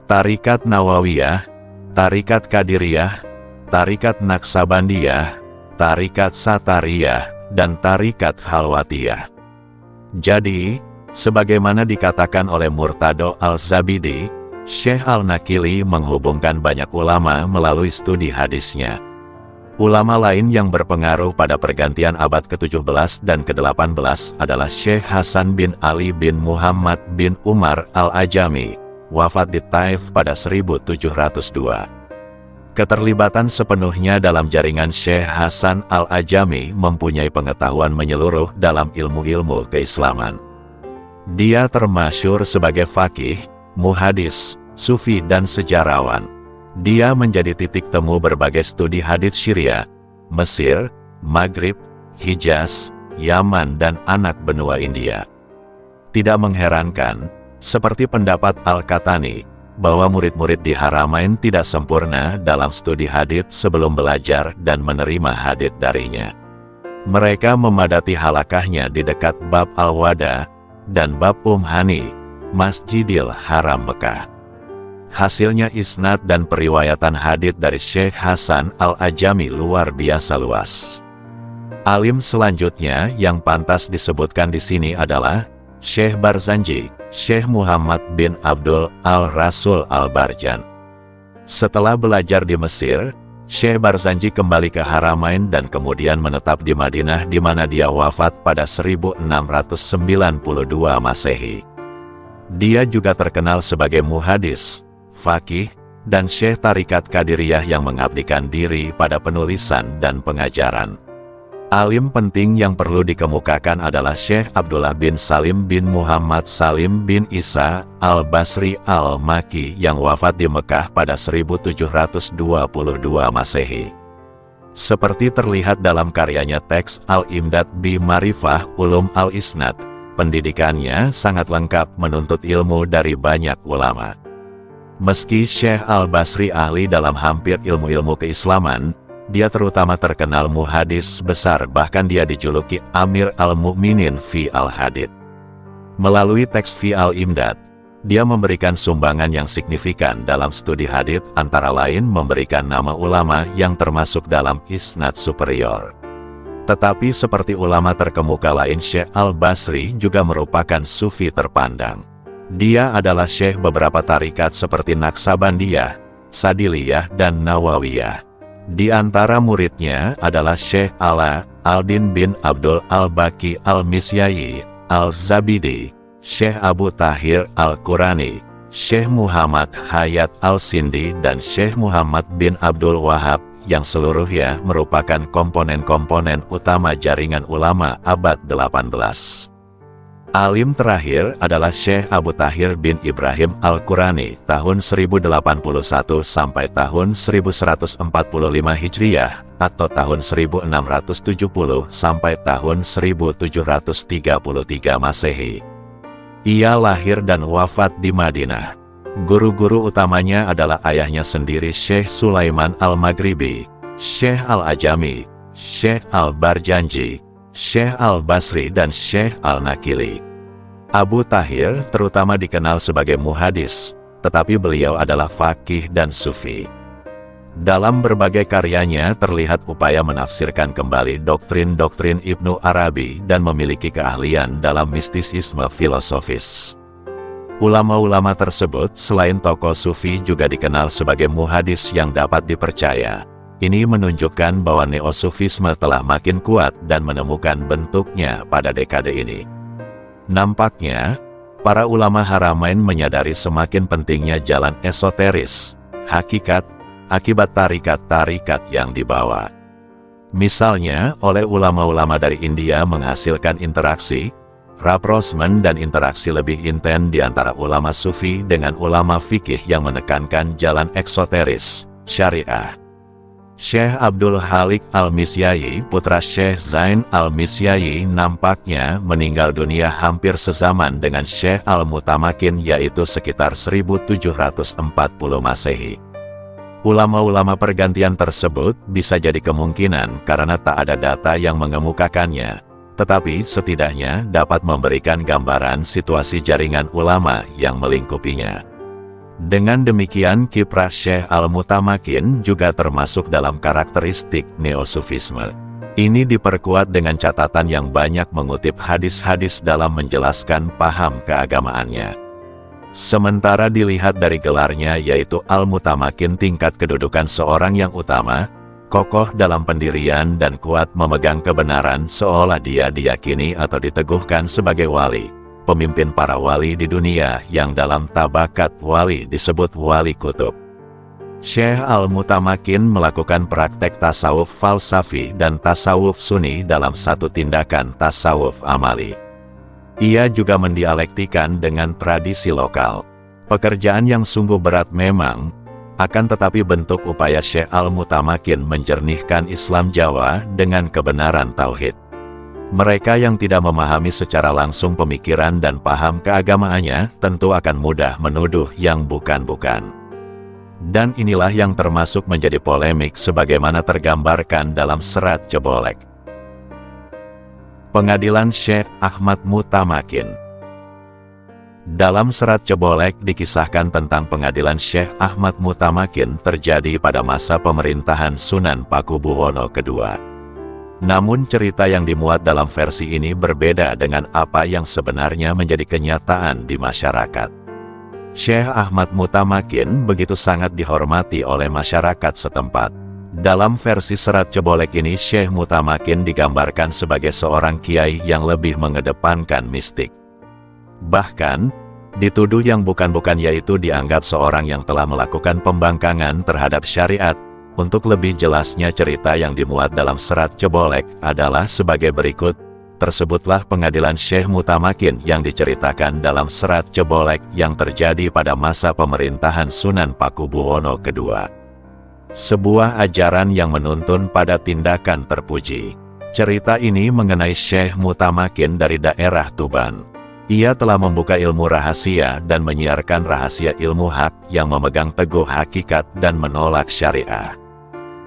Speaker 1: Tarikat Nawawiyah, Tarikat Qadiriyah, Tarikat Naksabandiyah, Tarikat Satariyah, dan Tarikat Khalwatiyah. Jadi, sebagaimana dikatakan oleh Murtado Al-Zabidi, Syekh Al-Nakili menghubungkan banyak ulama melalui studi hadisnya. Ulama lain yang berpengaruh pada pergantian abad ke-17 dan ke-18 adalah Syekh Hasan bin Ali bin Muhammad bin Umar Al-Ajami, wafat di Taif pada 1702. Keterlibatan sepenuhnya dalam jaringan Syekh Hasan Al-Ajami mempunyai pengetahuan menyeluruh dalam ilmu-ilmu keislaman. Dia termasyhur sebagai faqih, muhadis, sufi dan sejarawan. Dia menjadi titik temu berbagai studi hadits Syria, Mesir, Maghrib, Hijaz, Yaman dan anak benua India. Tidak mengherankan, seperti pendapat Al-Katani, bahwa murid-murid di Haramain tidak sempurna dalam studi hadits sebelum belajar dan menerima hadits darinya. Mereka memadati halakahnya di dekat Bab Al-Wada dan Bab Hani, Masjidil Haram Mekah. Hasilnya isnad dan periwayatan hadits dari Syekh Hasan Al-Ajami luar biasa luas. Alim selanjutnya yang pantas disebutkan di sini adalah Syekh Barzanji, Syekh Muhammad bin Abdul Al-Rasul Al-Barjan. Setelah belajar di Mesir, Syekh Barzanji kembali ke Haramain dan kemudian menetap di Madinah di mana dia wafat pada 1692 Masehi. Dia juga terkenal sebagai muhadis, faqih, dan syekh tarikat Qadiriyah yang mengabdikan diri pada penulisan dan pengajaran. Alim penting yang perlu dikemukakan adalah Syekh Abdullah bin Salim bin Muhammad Salim bin Isa Al-Basri Al-Maki yang wafat di Mekah pada 1722 Masehi. Seperti terlihat dalam karyanya teks Al-Imdad bi Marifah Ulum Al-Isnad, pendidikannya sangat lengkap menuntut ilmu dari banyak ulama. Meski Syekh Al-Basri ahli dalam hampir ilmu-ilmu keislaman, dia terutama terkenal muhadis besar, bahkan dia dijuluki Amir Al-Mu'minin fi Al-Hadith. Melalui teks fi Al-Imdad, dia memberikan sumbangan yang signifikan dalam studi hadith, antara lain memberikan nama ulama yang termasuk dalam isnad superior. Tetapi seperti ulama terkemuka lain, Syekh Al-Basri juga merupakan sufi terpandang. Dia adalah syekh beberapa tarikat seperti Naksabandiyah, Sadiliyah, dan Nawawiyah. Di antara muridnya adalah Syekh Ala Al-Din bin Abdul Al-Baqi Al-Misyayi Al-Zabidi, Syekh Abu Tahir Al-Qurani, Syekh Muhammad Hayat Al-Sindi, dan Syekh Muhammad bin Abdul Wahab, yang seluruhnya merupakan komponen-komponen utama jaringan ulama abad 18. Alim terakhir adalah Syekh Abu Tahir bin Ibrahim Al-Qurani tahun 1081 sampai tahun 1145 Hijriah atau tahun 1670 sampai tahun 1733 Masehi. Ia lahir dan wafat di Madinah. Guru-guru utamanya adalah ayahnya sendiri Syekh Sulaiman Al-Maghribi, Syekh Al-Ajami, Syekh Al-Barjanji, Syekh Al-Basri dan Syekh Al-Nakili. Abu Tahir terutama dikenal sebagai muhadis, tetapi beliau adalah faqih dan sufi. Dalam berbagai karyanya terlihat upaya menafsirkan kembali doktrin-doktrin Ibnu Arabi dan memiliki keahlian dalam mistisisme filosofis. Ulama-ulama tersebut selain tokoh sufi juga dikenal sebagai muhadis yang dapat dipercaya. Ini menunjukkan bahwa neosufisme telah makin kuat dan menemukan bentuknya pada dekade ini. Nampaknya, para ulama Haramain menyadari semakin pentingnya jalan esoteris, hakikat, akibat tarikat-tarikat yang dibawa. Misalnya, oleh ulama-ulama dari India menghasilkan interaksi, rapprochement dan interaksi lebih intens di antara ulama sufi dengan ulama fikih yang menekankan jalan eksoteris, syariah. Syekh Abdul Halik Al-Misyai, putra Syekh Zain Al-Misyai, nampaknya meninggal dunia hampir sezaman dengan Syekh Al-Mutamakin, yaitu sekitar 1740 Masehi. Ulama-ulama pergantian tersebut bisa jadi kemungkinan karena tak ada data yang mengemukakannya, tetapi setidaknya dapat memberikan gambaran situasi jaringan ulama yang melingkupinya. Dengan demikian, kiprah Syekh Al-Mutamakin juga termasuk dalam karakteristik neosufisme. Ini diperkuat dengan catatan yang banyak mengutip hadis-hadis dalam menjelaskan paham keagamaannya. Sementara dilihat dari gelarnya yaitu Al-Mutamakin, tingkat kedudukan seorang yang utama, kokoh dalam pendirian dan kuat memegang kebenaran, seolah dia diyakini atau diteguhkan sebagai wali, pemimpin para wali di dunia yang dalam tabakat wali disebut wali kutub. Syekh Al-Mutamakin melakukan praktek tasawuf falsafi dan tasawuf sunni dalam satu tindakan tasawuf amali. Ia juga mendialektikan dengan tradisi lokal. Pekerjaan yang sungguh berat memang, akan tetapi bentuk upaya Syekh Al-Mutamakin menjernihkan Islam Jawa dengan kebenaran tauhid. Mereka yang tidak memahami secara langsung pemikiran dan paham keagamaannya tentu akan mudah menuduh yang bukan-bukan. Dan inilah yang termasuk menjadi polemik sebagaimana tergambarkan dalam serat Cebolek. Pengadilan Syekh Ahmad Mutamakin. Dalam serat Cebolek dikisahkan tentang pengadilan Syekh Ahmad Mutamakin terjadi pada masa pemerintahan Sunan Pakubuwono II. Namun cerita yang dimuat dalam versi ini berbeda dengan apa yang sebenarnya menjadi kenyataan di masyarakat. Syekh Ahmad Mutamakin begitu sangat dihormati oleh masyarakat setempat. Dalam versi serat Cebolek ini Syekh Mutamakin digambarkan sebagai seorang kiai yang lebih mengedepankan mistik. Bahkan, dituduh yang bukan-bukan, yaitu dianggap seorang yang telah melakukan pembangkangan terhadap syariat. Untuk lebih jelasnya cerita yang dimuat dalam serat Cebolek adalah sebagai berikut. Tersebutlah pengadilan Syekh Mutamakin yang diceritakan dalam serat Cebolek yang terjadi pada masa pemerintahan Sunan Pakubuwono II. Sebuah ajaran yang menuntun pada tindakan terpuji. Cerita ini mengenai Syekh Mutamakin dari daerah Tuban. Ia telah membuka ilmu rahasia dan menyiarkan rahasia ilmu hak yang memegang teguh hakikat dan menolak syariah.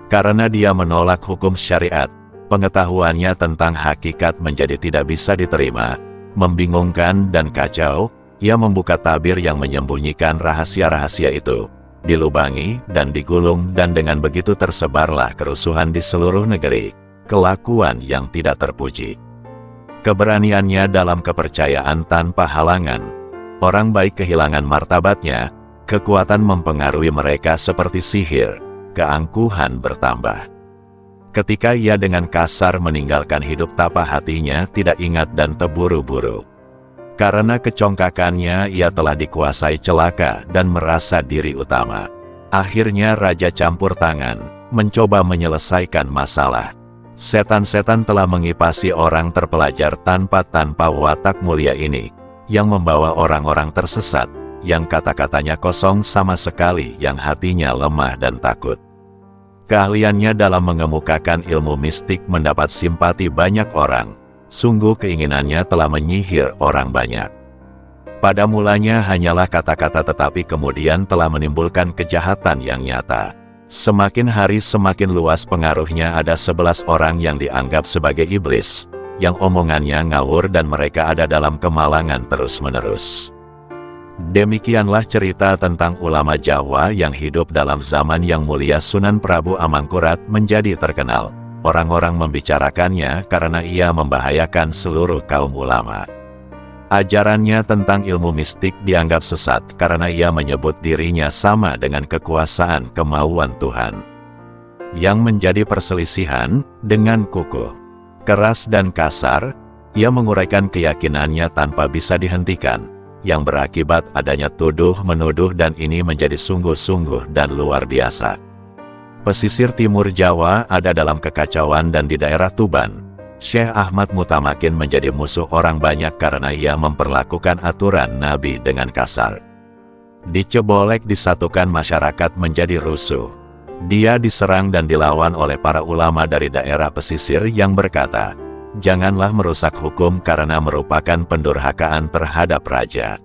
Speaker 1: Karena dia menolak hukum syariat, pengetahuannya tentang hakikat menjadi tidak bisa diterima, membingungkan dan kacau. Ia membuka tabir yang menyembunyikan rahasia-rahasia itu, dilubangi dan digulung, dan dengan begitu tersebarlah kerusuhan di seluruh negeri, kelakuan yang tidak terpuji. Keberaniannya dalam kepercayaan tanpa halangan, orang baik kehilangan martabatnya, kekuatan mempengaruhi mereka seperti sihir, keangkuhan bertambah. Ketika ia dengan kasar meninggalkan hidup, tapa hatinya tidak ingat dan terburu-buru. Karena kecongkakannya ia telah dikuasai celaka dan merasa diri utama. Akhirnya raja campur tangan, mencoba menyelesaikan masalah. Setan-setan telah mengipasi orang terpelajar tanpa watak mulia ini, yang membawa orang-orang tersesat, yang kata-katanya kosong sama sekali, yang hatinya lemah dan takut. Keahliannya dalam mengemukakan ilmu mistik mendapat simpati banyak orang. Sungguh keinginannya telah menyihir orang banyak. Pada mulanya hanyalah kata-kata, tetapi kemudian telah menimbulkan kejahatan yang nyata. Semakin hari semakin luas pengaruhnya. Ada 11 orang yang dianggap sebagai iblis, yang omongannya ngawur dan mereka ada dalam kemalangan terus-menerus. Demikianlah cerita tentang ulama Jawa yang hidup dalam zaman yang mulia. Sunan Prabu Amangkurat menjadi terkenal. Orang-orang membicarakannya karena ia membahayakan seluruh kaum ulama. Ajarannya tentang ilmu mistik dianggap sesat karena ia menyebut dirinya sama dengan kekuasaan kemauan Tuhan. Yang menjadi perselisihan, dengan kukuh, keras dan kasar, ia menguraikan keyakinannya tanpa bisa dihentikan, yang berakibat adanya tuduh-menuduh, dan ini menjadi sungguh-sungguh dan luar biasa. Pesisir timur Jawa ada dalam kekacauan, dan di daerah Tuban, Syekh Ahmad Mutamakin menjadi musuh orang banyak karena ia memperlakukan aturan Nabi dengan kasar. Di Cebolek disatukan masyarakat menjadi rusuh. Dia diserang dan dilawan oleh para ulama dari daerah pesisir yang berkata, "Janganlah merusak hukum karena merupakan pendurhakaan terhadap raja.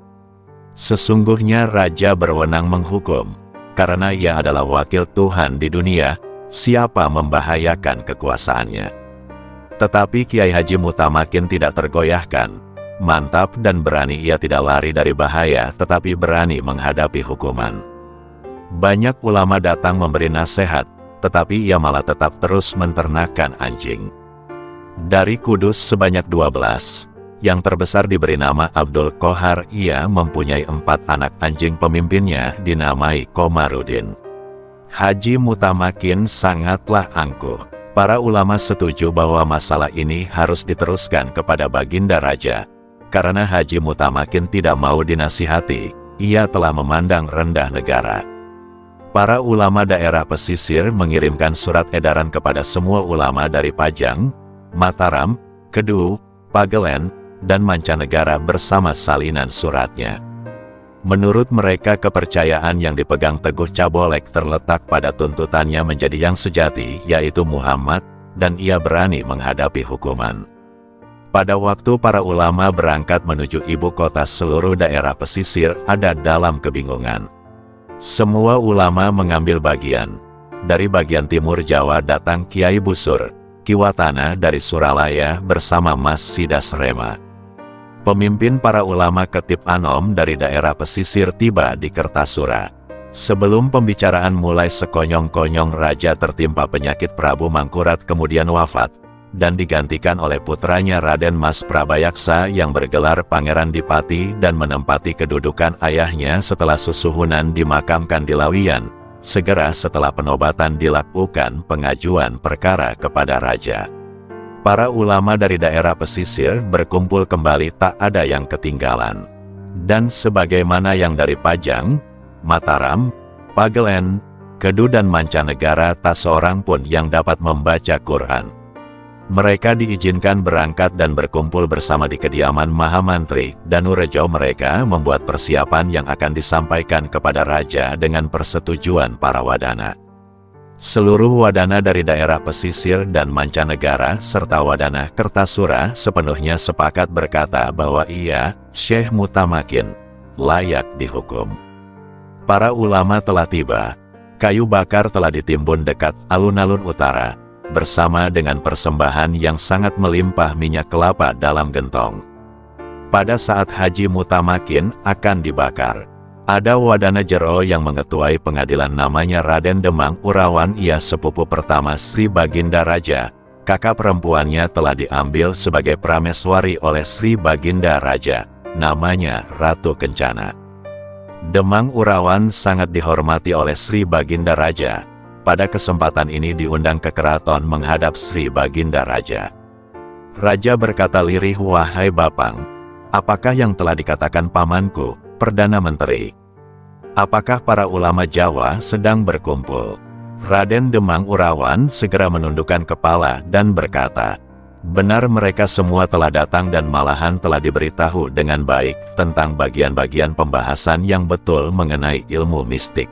Speaker 1: Sesungguhnya raja berwenang menghukum, karena ia adalah wakil Tuhan di dunia, siapa membahayakan kekuasaannya?" Tetapi Kiai Haji Mutamakin tidak tergoyahkan. Mantap dan berani, ia tidak lari dari bahaya, tetapi berani menghadapi hukuman. Banyak ulama datang memberi nasihat, tetapi ia malah tetap terus menternakan anjing. Dari Kudus sebanyak 12, yang terbesar diberi nama Abdul Qohar. Ia mempunyai 4 anak. Anjing pemimpinnya dinamai Komarudin. Haji Mutamakin sangatlah angkuh. Para ulama setuju bahwa masalah ini harus diteruskan kepada Baginda Raja. Karena Haji Mutamakin tidak mau dinasihati, ia telah memandang rendah negara. Para ulama daerah pesisir mengirimkan surat edaran kepada semua ulama dari Pajang, Mataram, Kedu, Pagelen, dan mancanegara bersama salinan suratnya. Menurut mereka, kepercayaan yang dipegang teguh Cebolek terletak pada tuntutannya menjadi yang sejati, yaitu Muhammad, dan ia berani menghadapi hukuman. Pada waktu para ulama berangkat menuju ibu kota, seluruh daerah pesisir ada dalam kebingungan. Semua ulama mengambil bagian. Dari bagian timur Jawa datang Kiai Busur, Kiwatana dari Suralaya bersama Mas Sidas Rema. Pemimpin para ulama Ketip Anom dari daerah pesisir tiba di Kertasura. Sebelum pembicaraan mulai, sekonyong-konyong raja tertimpa penyakit. Prabu Mangkurat kemudian wafat, dan digantikan oleh putranya Raden Mas Prabayaksa yang bergelar Pangeran Dipati dan menempati kedudukan ayahnya setelah Susuhunan dimakamkan di Lawian. Segera setelah penobatan dilakukan pengajuan perkara kepada raja. Para ulama dari daerah pesisir berkumpul kembali, tak ada yang ketinggalan. Dan sebagaimana yang dari Pajang, Mataram, Pagelen, Kedu dan mancanegara, tak seorang pun yang dapat membaca Quran. Mereka diizinkan berangkat dan berkumpul bersama di kediaman Mahamantri Danurejo. Mereka membuat persiapan yang akan disampaikan kepada raja dengan persetujuan para wadana. Seluruh wadana dari daerah pesisir dan mancanegara serta wadana Kertasura sepenuhnya sepakat berkata bahwa ia, Syekh Mutamakin, layak dihukum. Para ulama telah tiba. Kayu bakar telah ditimbun dekat alun-alun utara, bersama dengan persembahan yang sangat melimpah minyak kelapa dalam gentong. Pada saat Haji Mutamakin akan dibakar, ada wadana jero yang mengetuai pengadilan, namanya Raden Demang Urawan. Ia sepupu pertama Sri Baginda Raja. Kakak perempuannya telah diambil sebagai prameswari oleh Sri Baginda Raja, namanya Ratu Kencana. Demang Urawan sangat dihormati oleh Sri Baginda Raja. Pada kesempatan ini diundang ke keraton menghadap Sri Baginda Raja. Raja berkata lirih, "Wahai Bapang, apakah yang telah dikatakan pamanku, Perdana Menteri? Apakah para ulama Jawa sedang berkumpul?" Raden Demang Urawan segera menundukkan kepala dan berkata, "Benar, mereka semua telah datang dan malahan telah diberitahu dengan baik tentang bagian-bagian pembahasan yang betul mengenai ilmu mistik."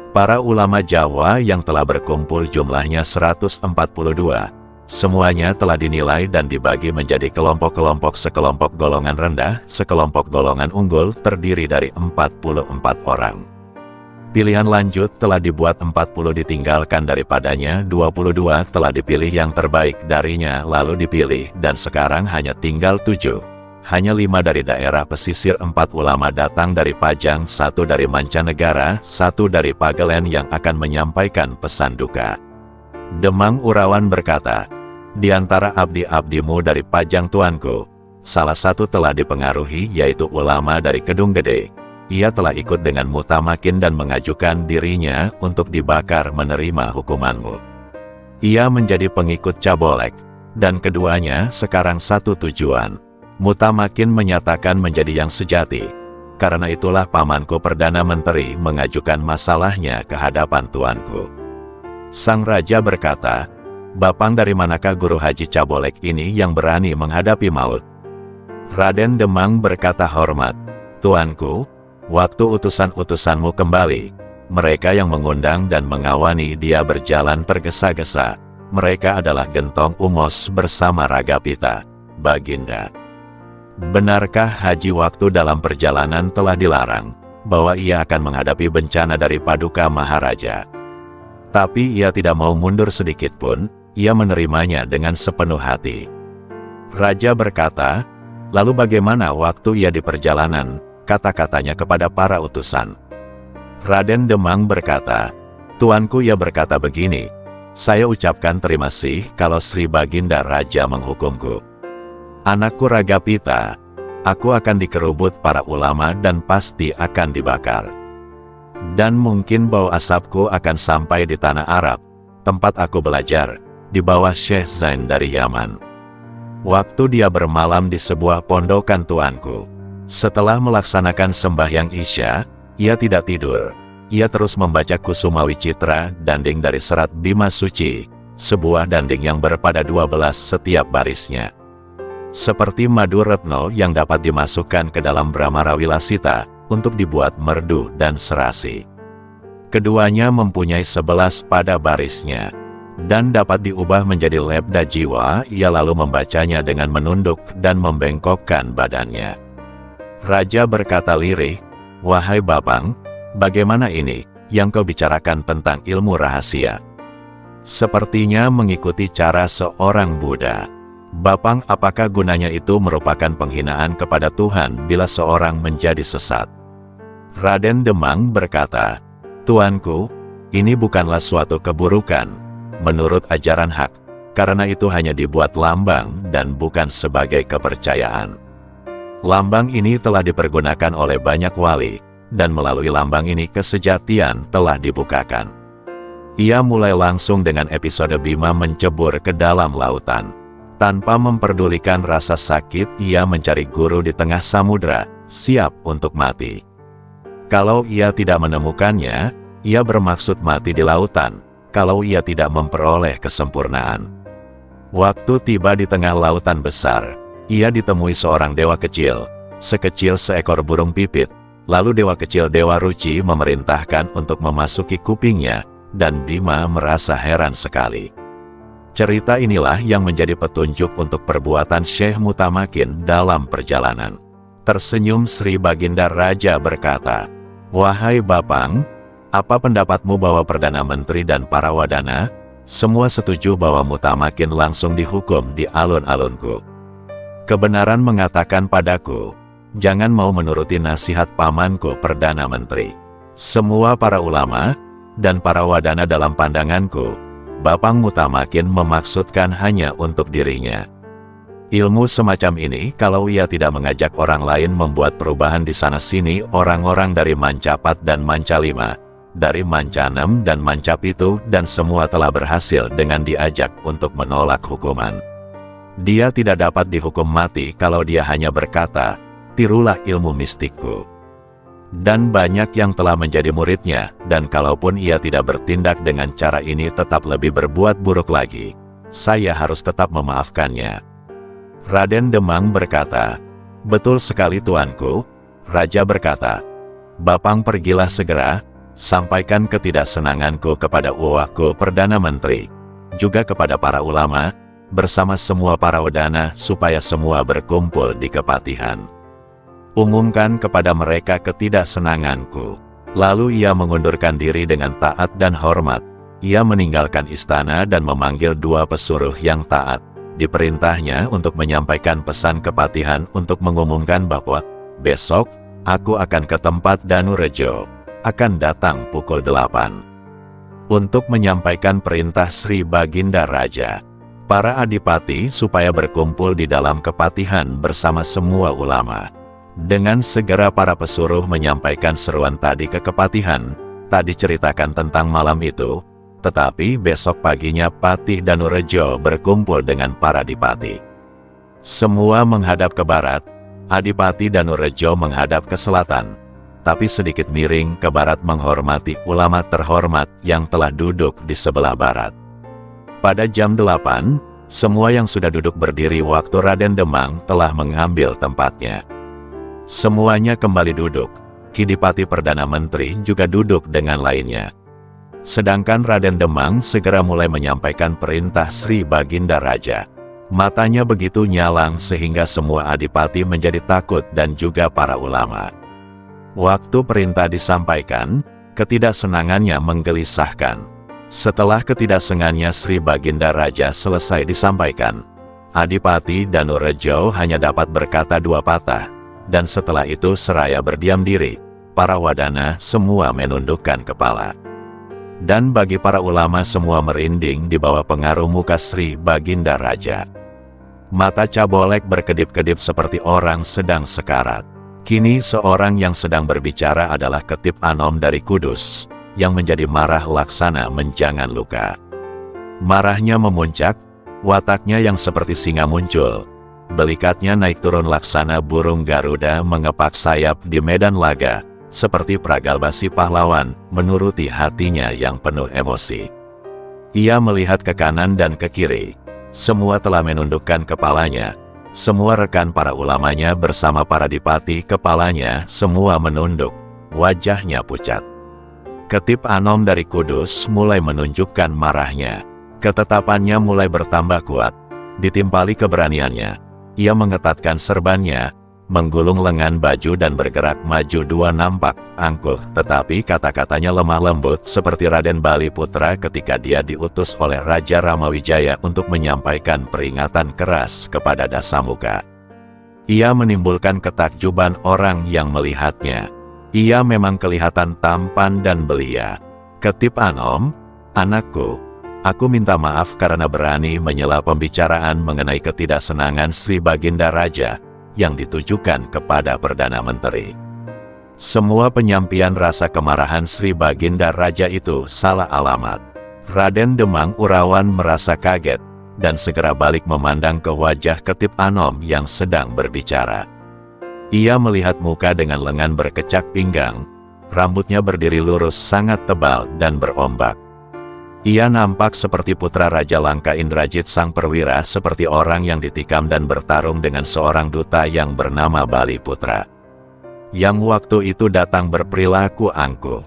Speaker 1: Para ulama Jawa yang telah berkumpul jumlahnya 142. Semuanya telah dinilai dan dibagi menjadi kelompok-kelompok, sekelompok golongan rendah, sekelompok golongan unggul terdiri dari 44 orang. Pilihan lanjut telah dibuat 40 ditinggalkan daripadanya, 22 telah dipilih yang terbaik darinya lalu dipilih dan sekarang hanya tinggal 7. Hanya 5 dari daerah pesisir, 4 ulama datang dari Pajang, 1 dari mancanegara, 1 dari Pagelen yang akan menyampaikan pesan duka. Demang Urawan berkata, "Di antara abdi-abdimu dari Pajang tuanku, salah satu telah dipengaruhi yaitu ulama dari Kedung Gede. Ia telah ikut dengan Mutamakin dan mengajukan dirinya untuk dibakar menerima hukumanmu. Ia menjadi pengikut Cabolek, dan keduanya sekarang satu tujuan. Mutamakin menyatakan menjadi yang sejati. Karena itulah pamanku Perdana Menteri mengajukan masalahnya ke hadapan tuanku." Sang raja berkata, "Bapang, dari manakah guru Haji Cabolek ini yang berani menghadapi maut?" Raden Demang berkata hormat, "Tuanku, waktu utusan-utusanmu kembali, mereka yang mengundang dan mengawani dia berjalan tergesa-gesa. Mereka adalah Gentong Umos bersama Ragapita, Baginda. Benarkah Haji waktu dalam perjalanan telah dilarang, bahwa ia akan menghadapi bencana dari Paduka Maharaja? Tapi ia tidak mau mundur sedikit pun, ia menerimanya dengan sepenuh hati." Raja berkata, "Lalu bagaimana waktu ia di perjalanan?" kata-katanya kepada para utusan. Raden Demang berkata, "Tuanku, ia berkata begini, 'Saya ucapkan terima kasih kalau Sri Baginda Raja menghukumku. Anakku Ragapita, aku akan dikerubut para ulama dan pasti akan dibakar. Dan mungkin bau asapku akan sampai di tanah Arab, tempat aku belajar, di bawah Syekh Zain dari Yaman.' Waktu dia bermalam di sebuah pondokan tuanku, setelah melaksanakan sembahyang Isya, ia tidak tidur. Ia terus membaca Kusumawi Citra, danding dari serat Bima Suci, sebuah danding yang berpada 12 setiap barisnya. Seperti madu retno yang dapat dimasukkan ke dalam Brahmarawilasita, untuk dibuat merdu dan serasi. Keduanya mempunyai 11 pada barisnya, dan dapat diubah menjadi lebda jiwa. Ia lalu membacanya dengan menunduk dan membengkokkan badannya. Raja berkata lirih, "Wahai Bapang, bagaimana ini, yang kau bicarakan tentang ilmu rahasia? Sepertinya mengikuti cara seorang Buddha. Bapang, apakah gunanya itu merupakan penghinaan kepada Tuhan bila seorang menjadi sesat?" Raden Demang berkata, "Tuanku, ini bukanlah suatu keburukan, menurut ajaran hak, karena itu hanya dibuat lambang dan bukan sebagai kepercayaan. Lambang ini telah dipergunakan oleh banyak wali, dan melalui lambang ini kesejatian telah dibukakan." Ia mulai langsung dengan episode Bima mencebur ke dalam lautan. Tanpa memperdulikan rasa sakit, ia mencari guru di tengah samudra, siap untuk mati. Kalau ia tidak menemukannya, ia bermaksud mati di lautan, kalau ia tidak memperoleh kesempurnaan. Waktu tiba di tengah lautan besar, ia ditemui seorang dewa kecil, sekecil seekor burung pipit. Lalu dewa kecil Dewa Ruci memerintahkan untuk memasuki kupingnya, dan Bima merasa heran sekali. Cerita inilah yang menjadi petunjuk untuk perbuatan Syekh Mutamakin dalam perjalanan. Tersenyum Sri Baginda Raja berkata, "Wahai Bapang, apa pendapatmu bahwa Perdana Menteri dan para wadana, semua setuju bahwa Mutamakin langsung dihukum di alun-alunku? Kebenaran mengatakan padaku, jangan mau menuruti nasihat pamanku Perdana Menteri. Semua para ulama dan para wadana dalam pandanganku, Bapang Mutamakin memaksudkan hanya untuk dirinya. Ilmu semacam ini kalau ia tidak mengajak orang lain membuat perubahan di sana-sini, orang-orang dari Mancapat dan Mancalima, dari Mancanem dan Mancapitu, dan semua telah berhasil dengan diajak untuk menolak hukuman. Dia tidak dapat dihukum mati kalau dia hanya berkata, 'Tirulah ilmu mistikku.' Dan banyak yang telah menjadi muridnya, dan kalaupun ia tidak bertindak dengan cara ini tetap lebih berbuat buruk lagi, saya harus tetap memaafkannya." Raden Demang berkata, "Betul sekali tuanku." Raja berkata, "Bapang pergilah segera, sampaikan ketidaksenanganku kepada uwaku Perdana Menteri, juga kepada para ulama, bersama semua para wadana supaya semua berkumpul di kepatihan. Umumkan kepada mereka ketidaksenanganku. Lalu ia mengundurkan diri dengan taat dan hormat. Ia meninggalkan istana dan memanggil 2 pesuruh yang taat. Diperintahnya untuk menyampaikan pesan kepatihan untuk mengumumkan bahwa, besok, aku akan ke tempat Danurejo, akan datang pukul 8. Untuk menyampaikan perintah Sri Baginda Raja, para adipati supaya berkumpul di dalam kepatihan bersama semua ulama. Dengan segera para pesuruh menyampaikan seruan tadi ke kepatihan, tak diceritakan tentang malam itu, tetapi besok paginya Patih Danurejo berkumpul dengan para adipati. Semua menghadap ke barat, Adipati Danurejo menghadap ke selatan, tapi sedikit miring ke barat menghormati ulama terhormat yang telah duduk di sebelah barat. Pada jam 8, semua yang sudah duduk berdiri waktu Raden Demang telah mengambil tempatnya. Semuanya kembali duduk, Kidipati Perdana Menteri juga duduk dengan lainnya. Sedangkan Raden Demang segera mulai menyampaikan perintah Sri Baginda Raja. Matanya begitu nyalang sehingga semua adipati menjadi takut dan juga para ulama. Waktu perintah disampaikan, ketidaksenangannya menggelisahkan. Setelah ketidaksenangannya Sri Baginda Raja selesai disampaikan, Adipati Danurejo hanya dapat berkata 2 patah, dan setelah itu seraya berdiam diri, para wadana semua menundukkan kepala. Dan bagi para ulama semua merinding di bawah pengaruh muka Sri Baginda Raja. Mata Cabolek berkedip-kedip seperti orang sedang sekarat. Kini seorang yang sedang berbicara adalah Ketip Anom dari Kudus, yang menjadi marah laksana menjangan luka. Marahnya memuncak, wataknya yang seperti singa muncul. Belikatnya naik turun laksana burung Garuda mengepak sayap di medan laga, seperti pragalbasi pahlawan, menuruti hatinya yang penuh emosi. Ia melihat ke kanan dan ke kiri. Semua telah menundukkan kepalanya. Semua rekan para ulamanya bersama para dipati kepalanya semua menunduk. Wajahnya pucat. Ketip Anom dari Kudus mulai menunjukkan marahnya. Ketetapannya mulai bertambah kuat. Ditimpali keberaniannya, ia mengetatkan serbannya, menggulung lengan baju dan bergerak maju 2 nampak angkuh, tetapi kata-katanya lemah lembut seperti Raden Bali Putra ketika dia diutus oleh Raja Ramawijaya untuk menyampaikan peringatan keras kepada Dasamuka. Ia menimbulkan ketakjuban orang yang melihatnya. Ia memang kelihatan tampan dan belia. Ketip Anom, anakku, aku minta maaf karena berani menyela pembicaraan mengenai ketidaksenangan Sri Baginda Raja yang ditujukan kepada Perdana Menteri. Semua penyampaian rasa kemarahan Sri Baginda Raja itu salah alamat. Raden Demang Urawan merasa kaget, dan segera balik memandang ke wajah Ketip Anom yang sedang berbicara. Ia melihat muka dengan lengan berkecak pinggang, rambutnya berdiri lurus sangat tebal dan berombak. Ia nampak seperti putra Raja Langka Indrajit sang perwira, seperti orang yang ditikam dan bertarung dengan seorang duta yang bernama Bali Putra, yang waktu itu datang berperilaku angkuh.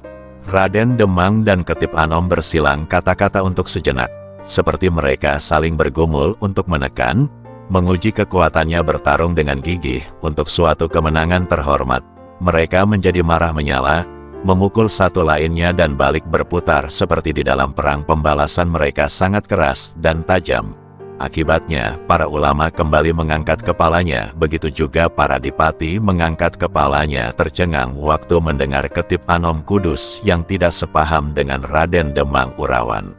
Speaker 1: Raden Demang dan Ketip Anom bersilang kata-kata untuk sejenak, seperti mereka saling bergumul untuk menekan, menguji kekuatannya bertarung dengan gigih untuk suatu kemenangan terhormat. Mereka menjadi marah menyala, memukul satu lainnya dan balik berputar seperti di dalam perang. Pembalasan mereka sangat keras dan tajam. Akibatnya, para ulama kembali mengangkat kepalanya, begitu juga para dipati mengangkat kepalanya tercengang waktu mendengar Ketip Anom Kudus yang tidak sepaham dengan Raden Demang Urawan.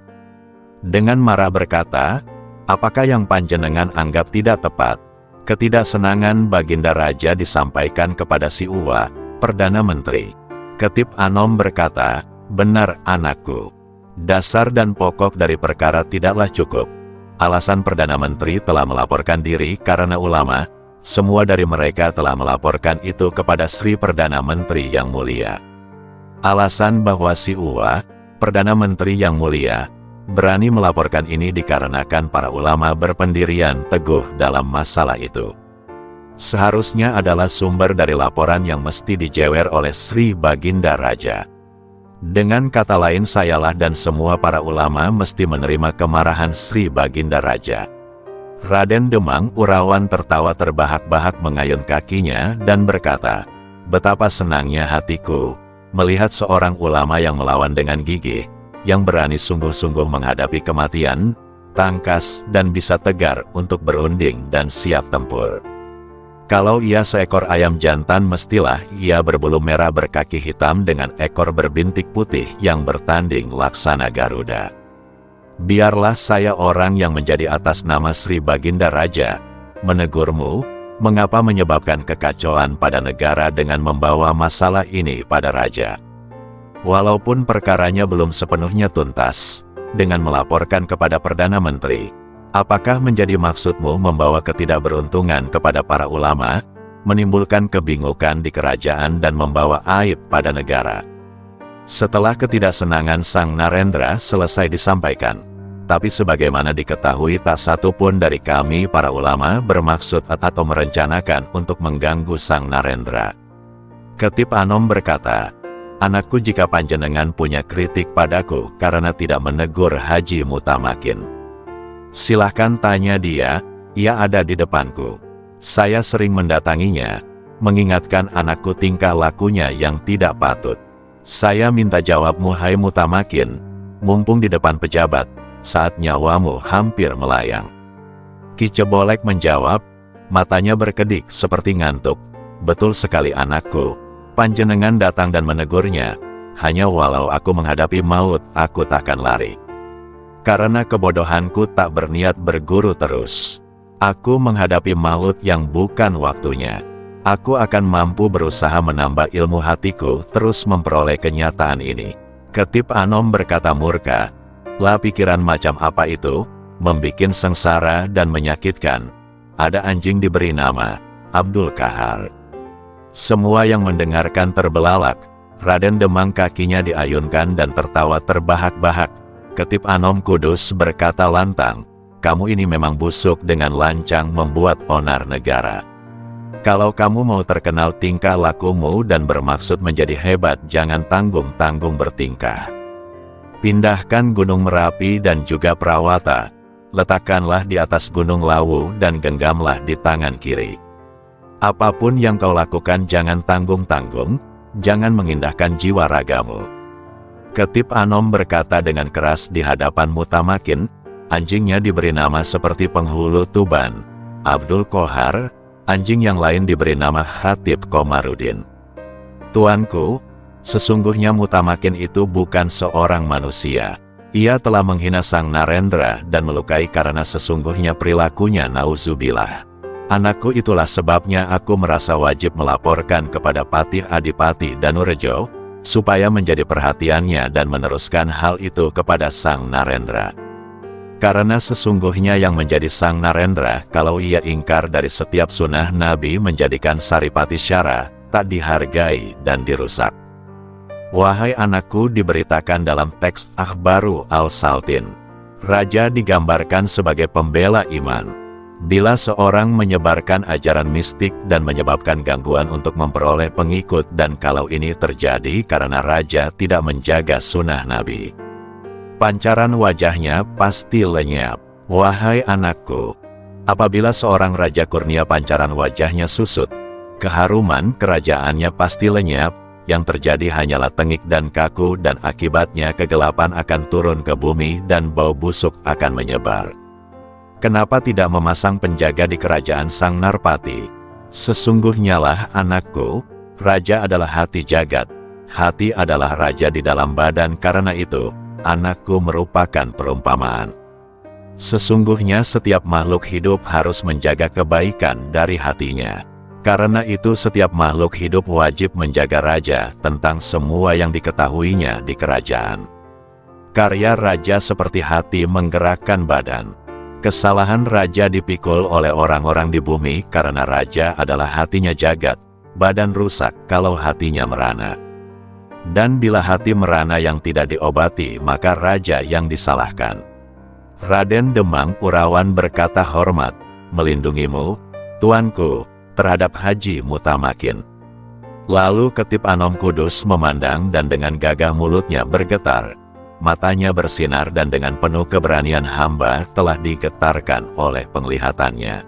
Speaker 1: Dengan marah berkata, apakah yang panjenengan anggap tidak tepat? Ketidaksenangan Baginda Raja disampaikan kepada si Uwa, Perdana Menteri. Ketip Anom berkata, benar anakku. Dasar dan pokok dari perkara tidaklah cukup. Alasan Perdana Menteri telah melaporkan diri karena ulama, semua dari mereka telah melaporkan itu kepada Sri Perdana Menteri yang mulia. Alasan bahwa si Uwa, Perdana Menteri yang mulia, berani melaporkan ini dikarenakan para ulama berpendirian teguh dalam masalah itu. Seharusnya adalah sumber dari laporan yang mesti dijewer oleh Sri Baginda Raja. Dengan kata lain, sayalah dan semua para ulama mesti menerima kemarahan Sri Baginda Raja. Raden Demang Urawan tertawa terbahak-bahak mengayun kakinya dan berkata, "Betapa senangnya hatiku melihat seorang ulama yang melawan dengan gigih, yang berani sungguh-sungguh menghadapi kematian, tangkas dan bisa tegar untuk berunding dan siap tempur. Kalau ia seekor ayam jantan mestilah ia berbulu merah berkaki hitam dengan ekor berbintik putih yang bertanding laksana Garuda. Biarlah saya orang yang menjadi atas nama Sri Baginda Raja menegurmu, mengapa menyebabkan kekacauan pada negara dengan membawa masalah ini pada raja. Walaupun perkaranya belum sepenuhnya tuntas, dengan melaporkan kepada Perdana Menteri, apakah menjadi maksudmu membawa ketidakberuntungan kepada para ulama, menimbulkan kebingungan di kerajaan dan membawa aib pada negara?" Setelah ketidaksenangan Sang Narendra selesai disampaikan, tapi sebagaimana diketahui tak satu pun dari kami para ulama bermaksud atau merencanakan untuk mengganggu Sang Narendra. Ketip Anom berkata, "Anakku, jika panjenengan punya kritik padaku karena tidak menegur Haji Mutamakin, silahkan tanya dia, ia ada di depanku. Saya sering mendatanginya, mengingatkan anakku tingkah lakunya yang tidak patut. Saya minta jawabmu, hai Mutamakin, mumpung di depan pejabat, saat nyawamu hampir melayang." Ki Cebolek menjawab, matanya berkedip seperti ngantuk, "Betul sekali anakku, panjenengan datang dan menegurnya, hanya walau aku menghadapi maut, aku takkan lari. Karena kebodohanku tak berniat berguru terus. Aku menghadapi maut yang bukan waktunya. Aku akan mampu berusaha menambah ilmu hatiku terus memperoleh kenyataan ini." Ketip Anom berkata murka, "Lah pikiran macam apa itu, membikin sengsara dan menyakitkan. Ada anjing diberi nama Abdul Kahar." Semua yang mendengarkan terbelalak. Raden Demang kakinya diayunkan dan tertawa terbahak-bahak. Ketip Anom Kudus berkata lantang, "Kamu ini memang busuk dengan lancang membuat onar negara. Kalau kamu mau terkenal tingkah lakumu dan bermaksud menjadi hebat, jangan tanggung-tanggung bertingkah. Pindahkan Gunung Merapi dan juga Perawata, letakkanlah di atas Gunung Lawu dan genggamlah di tangan kiri. Apapun yang kau lakukan jangan tanggung-tanggung, jangan mengindahkan jiwa ragamu." Ketip Anom berkata dengan keras di hadapan Mutamakin, "Anjingnya diberi nama seperti penghulu Tuban, Abdul Kohar, anjing yang lain diberi nama Hatib Komarudin. Tuanku, sesungguhnya Mutamakin itu bukan seorang manusia. Ia telah menghina Sang Narendra dan melukai karena sesungguhnya perilakunya nauzubillah. Anakku, itulah sebabnya aku merasa wajib melaporkan kepada Patih Adipati Danurejo, supaya menjadi perhatiannya dan meneruskan hal itu kepada Sang Narendra. Karena sesungguhnya yang menjadi Sang Narendra, kalau ia ingkar dari setiap sunnah Nabi menjadikan Saripati Syara, tak dihargai dan dirusak. Wahai anakku, diberitakan dalam teks Akhbaru Al-Saltin, raja digambarkan sebagai pembela iman. Bila seorang menyebarkan ajaran mistik dan menyebabkan gangguan untuk memperoleh pengikut, dan kalau ini terjadi karena raja tidak menjaga sunnah Nabi, pancaran wajahnya pasti lenyap. Wahai anakku, apabila seorang raja kurnia pancaran wajahnya susut, keharuman kerajaannya pasti lenyap, yang terjadi hanyalah tengik dan kaku, dan akibatnya kegelapan akan turun ke bumi dan bau busuk akan menyebar. Kenapa tidak memasang penjaga di kerajaan Sang Narpati? Sesungguhnya lah anakku, raja adalah hati jagat, hati adalah raja di dalam badan. Karena itu, anakku, merupakan perumpamaan. Sesungguhnya setiap makhluk hidup harus menjaga kebaikan dari hatinya. Karena itu setiap makhluk hidup wajib menjaga raja tentang semua yang diketahuinya di kerajaan. Karya raja seperti hati menggerakkan badan. Kesalahan raja dipikul oleh orang-orang di bumi karena raja adalah hatinya jagat, badan rusak kalau hatinya merana. Dan bila hati merana yang tidak diobati, maka raja yang disalahkan. Raden Demang Urawan berkata hormat, "Melindungimu, tuanku, terhadap Haji Mutamakin." Lalu Ketip Anom Kudus memandang dan dengan gagah mulutnya bergetar. matanya bersinar dan dengan penuh keberanian hamba telah digetarkan oleh penglihatannya.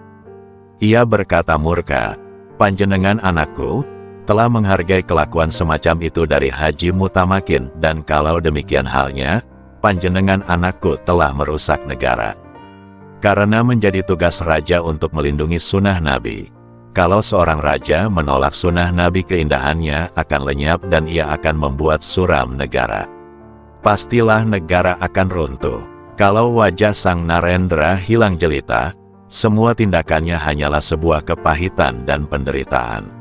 Speaker 1: Ia berkata murka, "Panjenengan anakku, telah menghargai kelakuan semacam itu dari Haji Mutamakin, dan kalau demikian halnya, panjenengan anakku telah merusak negara." Karena menjadi tugas raja untuk melindungi sunnah Nabi. Kalau seorang raja menolak sunnah Nabi, keindahannya akan lenyap dan ia akan membuat suram negara. Pastilah negara akan runtuh. Kalau wajah Sang Narendra hilang jelita, semua tindakannya hanyalah sebuah kepahitan dan penderitaan.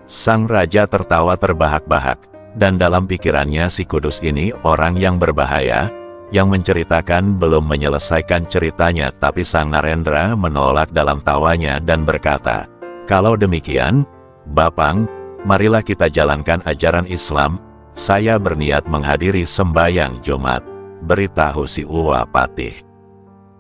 Speaker 1: Sang raja tertawa terbahak-bahak, dan dalam pikirannya si kudus ini orang yang berbahaya, yang menceritakan belum menyelesaikan ceritanya, tapi Sang Narendra menolak dalam tawanya dan berkata, "Kalau demikian, Bapang, marilah kita jalankan ajaran Islam. Saya berniat menghadiri sembahyang Jumat," beritahu si Uwa Patih.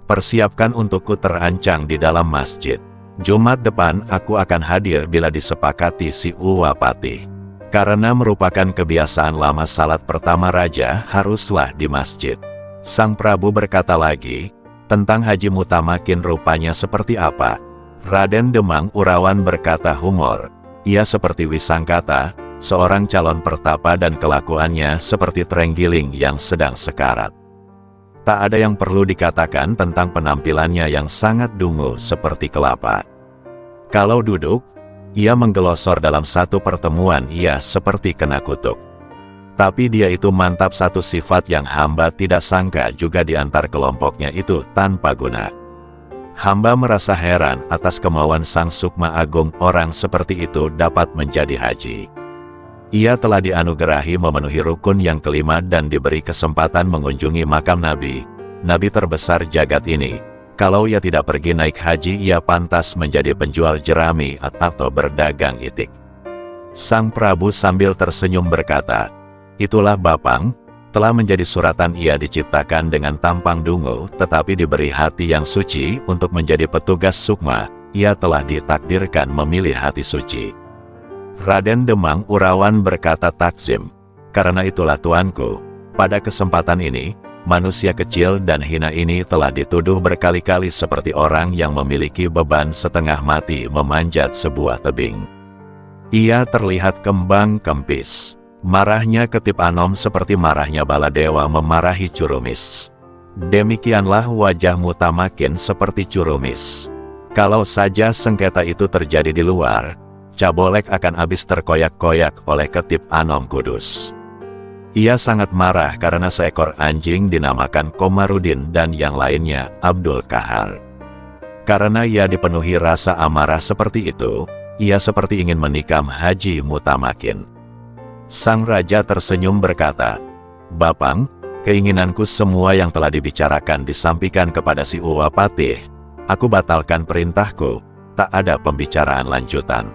Speaker 1: "Persiapkan untukku terancang di dalam masjid. Jumat depan aku akan hadir bila disepakati," si Uwa Patih. Karena merupakan kebiasaan lama, salat pertama raja haruslah di masjid. Sang Prabu berkata lagi, "Tentang Haji Mutamakin rupanya seperti apa?" Raden Demang Urawan berkata humor, "Ia seperti Wisangkata, seorang calon pertapa, dan kelakuannya seperti terenggiling yang sedang sekarat. Tak ada yang perlu dikatakan tentang penampilannya yang sangat dungu seperti kelapa. Kalau duduk, ia menggelosor dalam satu pertemuan, ia seperti kena kutuk. Tapi dia itu mantap, satu sifat yang hamba tidak sangka juga di antar kelompoknya itu tanpa guna. Hamba merasa heran atas kemauan Sang Sukma Agung, orang seperti itu dapat menjadi haji. Ia telah dianugerahi memenuhi rukun yang kelima dan diberi kesempatan mengunjungi makam Nabi, Nabi terbesar jagat ini. Kalau ia tidak pergi naik haji, ia pantas menjadi penjual jerami atau berdagang itik." Sang Prabu sambil tersenyum berkata, "Itulah Bapang, telah menjadi suratan ia diciptakan dengan tampang dungu, tetapi diberi hati yang suci untuk menjadi petugas sukma. Ia telah ditakdirkan memilih hati suci." Raden Demang Urawan berkata takzim, "Karena itulah tuanku, pada kesempatan ini, manusia kecil dan hina ini telah dituduh berkali-kali seperti orang yang memiliki beban setengah mati memanjat sebuah tebing. Ia terlihat kembang kempis. Marahnya Ketip Anom seperti marahnya Baladewa memarahi Curumis. Demikianlah wajah Mutamakin seperti Curumis. Kalau saja sengketa itu terjadi di luar, Cabolek akan habis terkoyak-koyak oleh Ketip Anom Kudus. Ia sangat marah karena seekor anjing dinamakan Komarudin dan yang lainnya Abdul Kahar. Karena ia dipenuhi rasa amarah seperti itu, ia seperti ingin menikam Haji Mutamakin." Sang raja tersenyum berkata, "Bapang, keinginanku semua yang telah dibicarakan disampaikan kepada si Uwa Patih. Aku batalkan perintahku, tak ada pembicaraan lanjutan.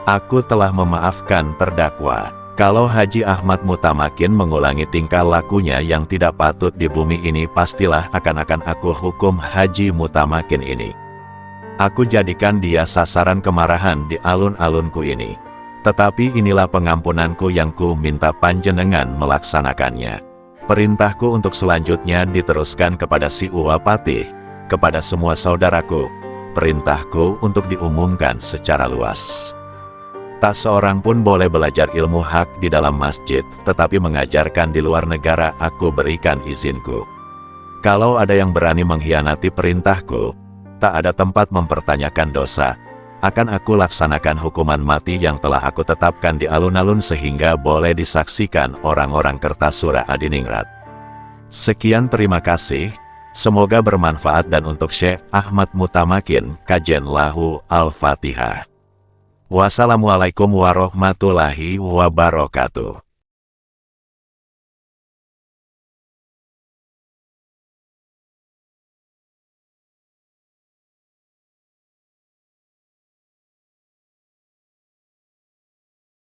Speaker 1: Aku telah memaafkan terdakwa. Kalau Haji Ahmad Mutamakin mengulangi tingkah lakunya yang tidak patut di bumi ini, pastilah akan aku hukum Haji Mutamakin ini. Aku jadikan dia sasaran kemarahan di alun-alunku ini. Tetapi inilah pengampunanku yang ku minta panjenengan melaksanakannya. Perintahku untuk selanjutnya diteruskan kepada si Uwa Patih, kepada semua saudaraku. Perintahku untuk diumumkan secara luas. Tak seorang pun boleh belajar ilmu hak di dalam masjid, tetapi mengajarkan di luar negara aku berikan izinku. Kalau ada yang berani mengkhianati perintahku, tak ada tempat mempertanyakan dosa. Akan aku laksanakan hukuman mati yang telah aku tetapkan di alun-alun sehingga boleh disaksikan orang-orang Kertasura Adiningrat. Sekian, terima kasih. Semoga bermanfaat dan untuk Syekh Ahmad Mutamakin, kajian lahu Al-Fatihah. Wassalamualaikum warahmatullahi wabarakatuh.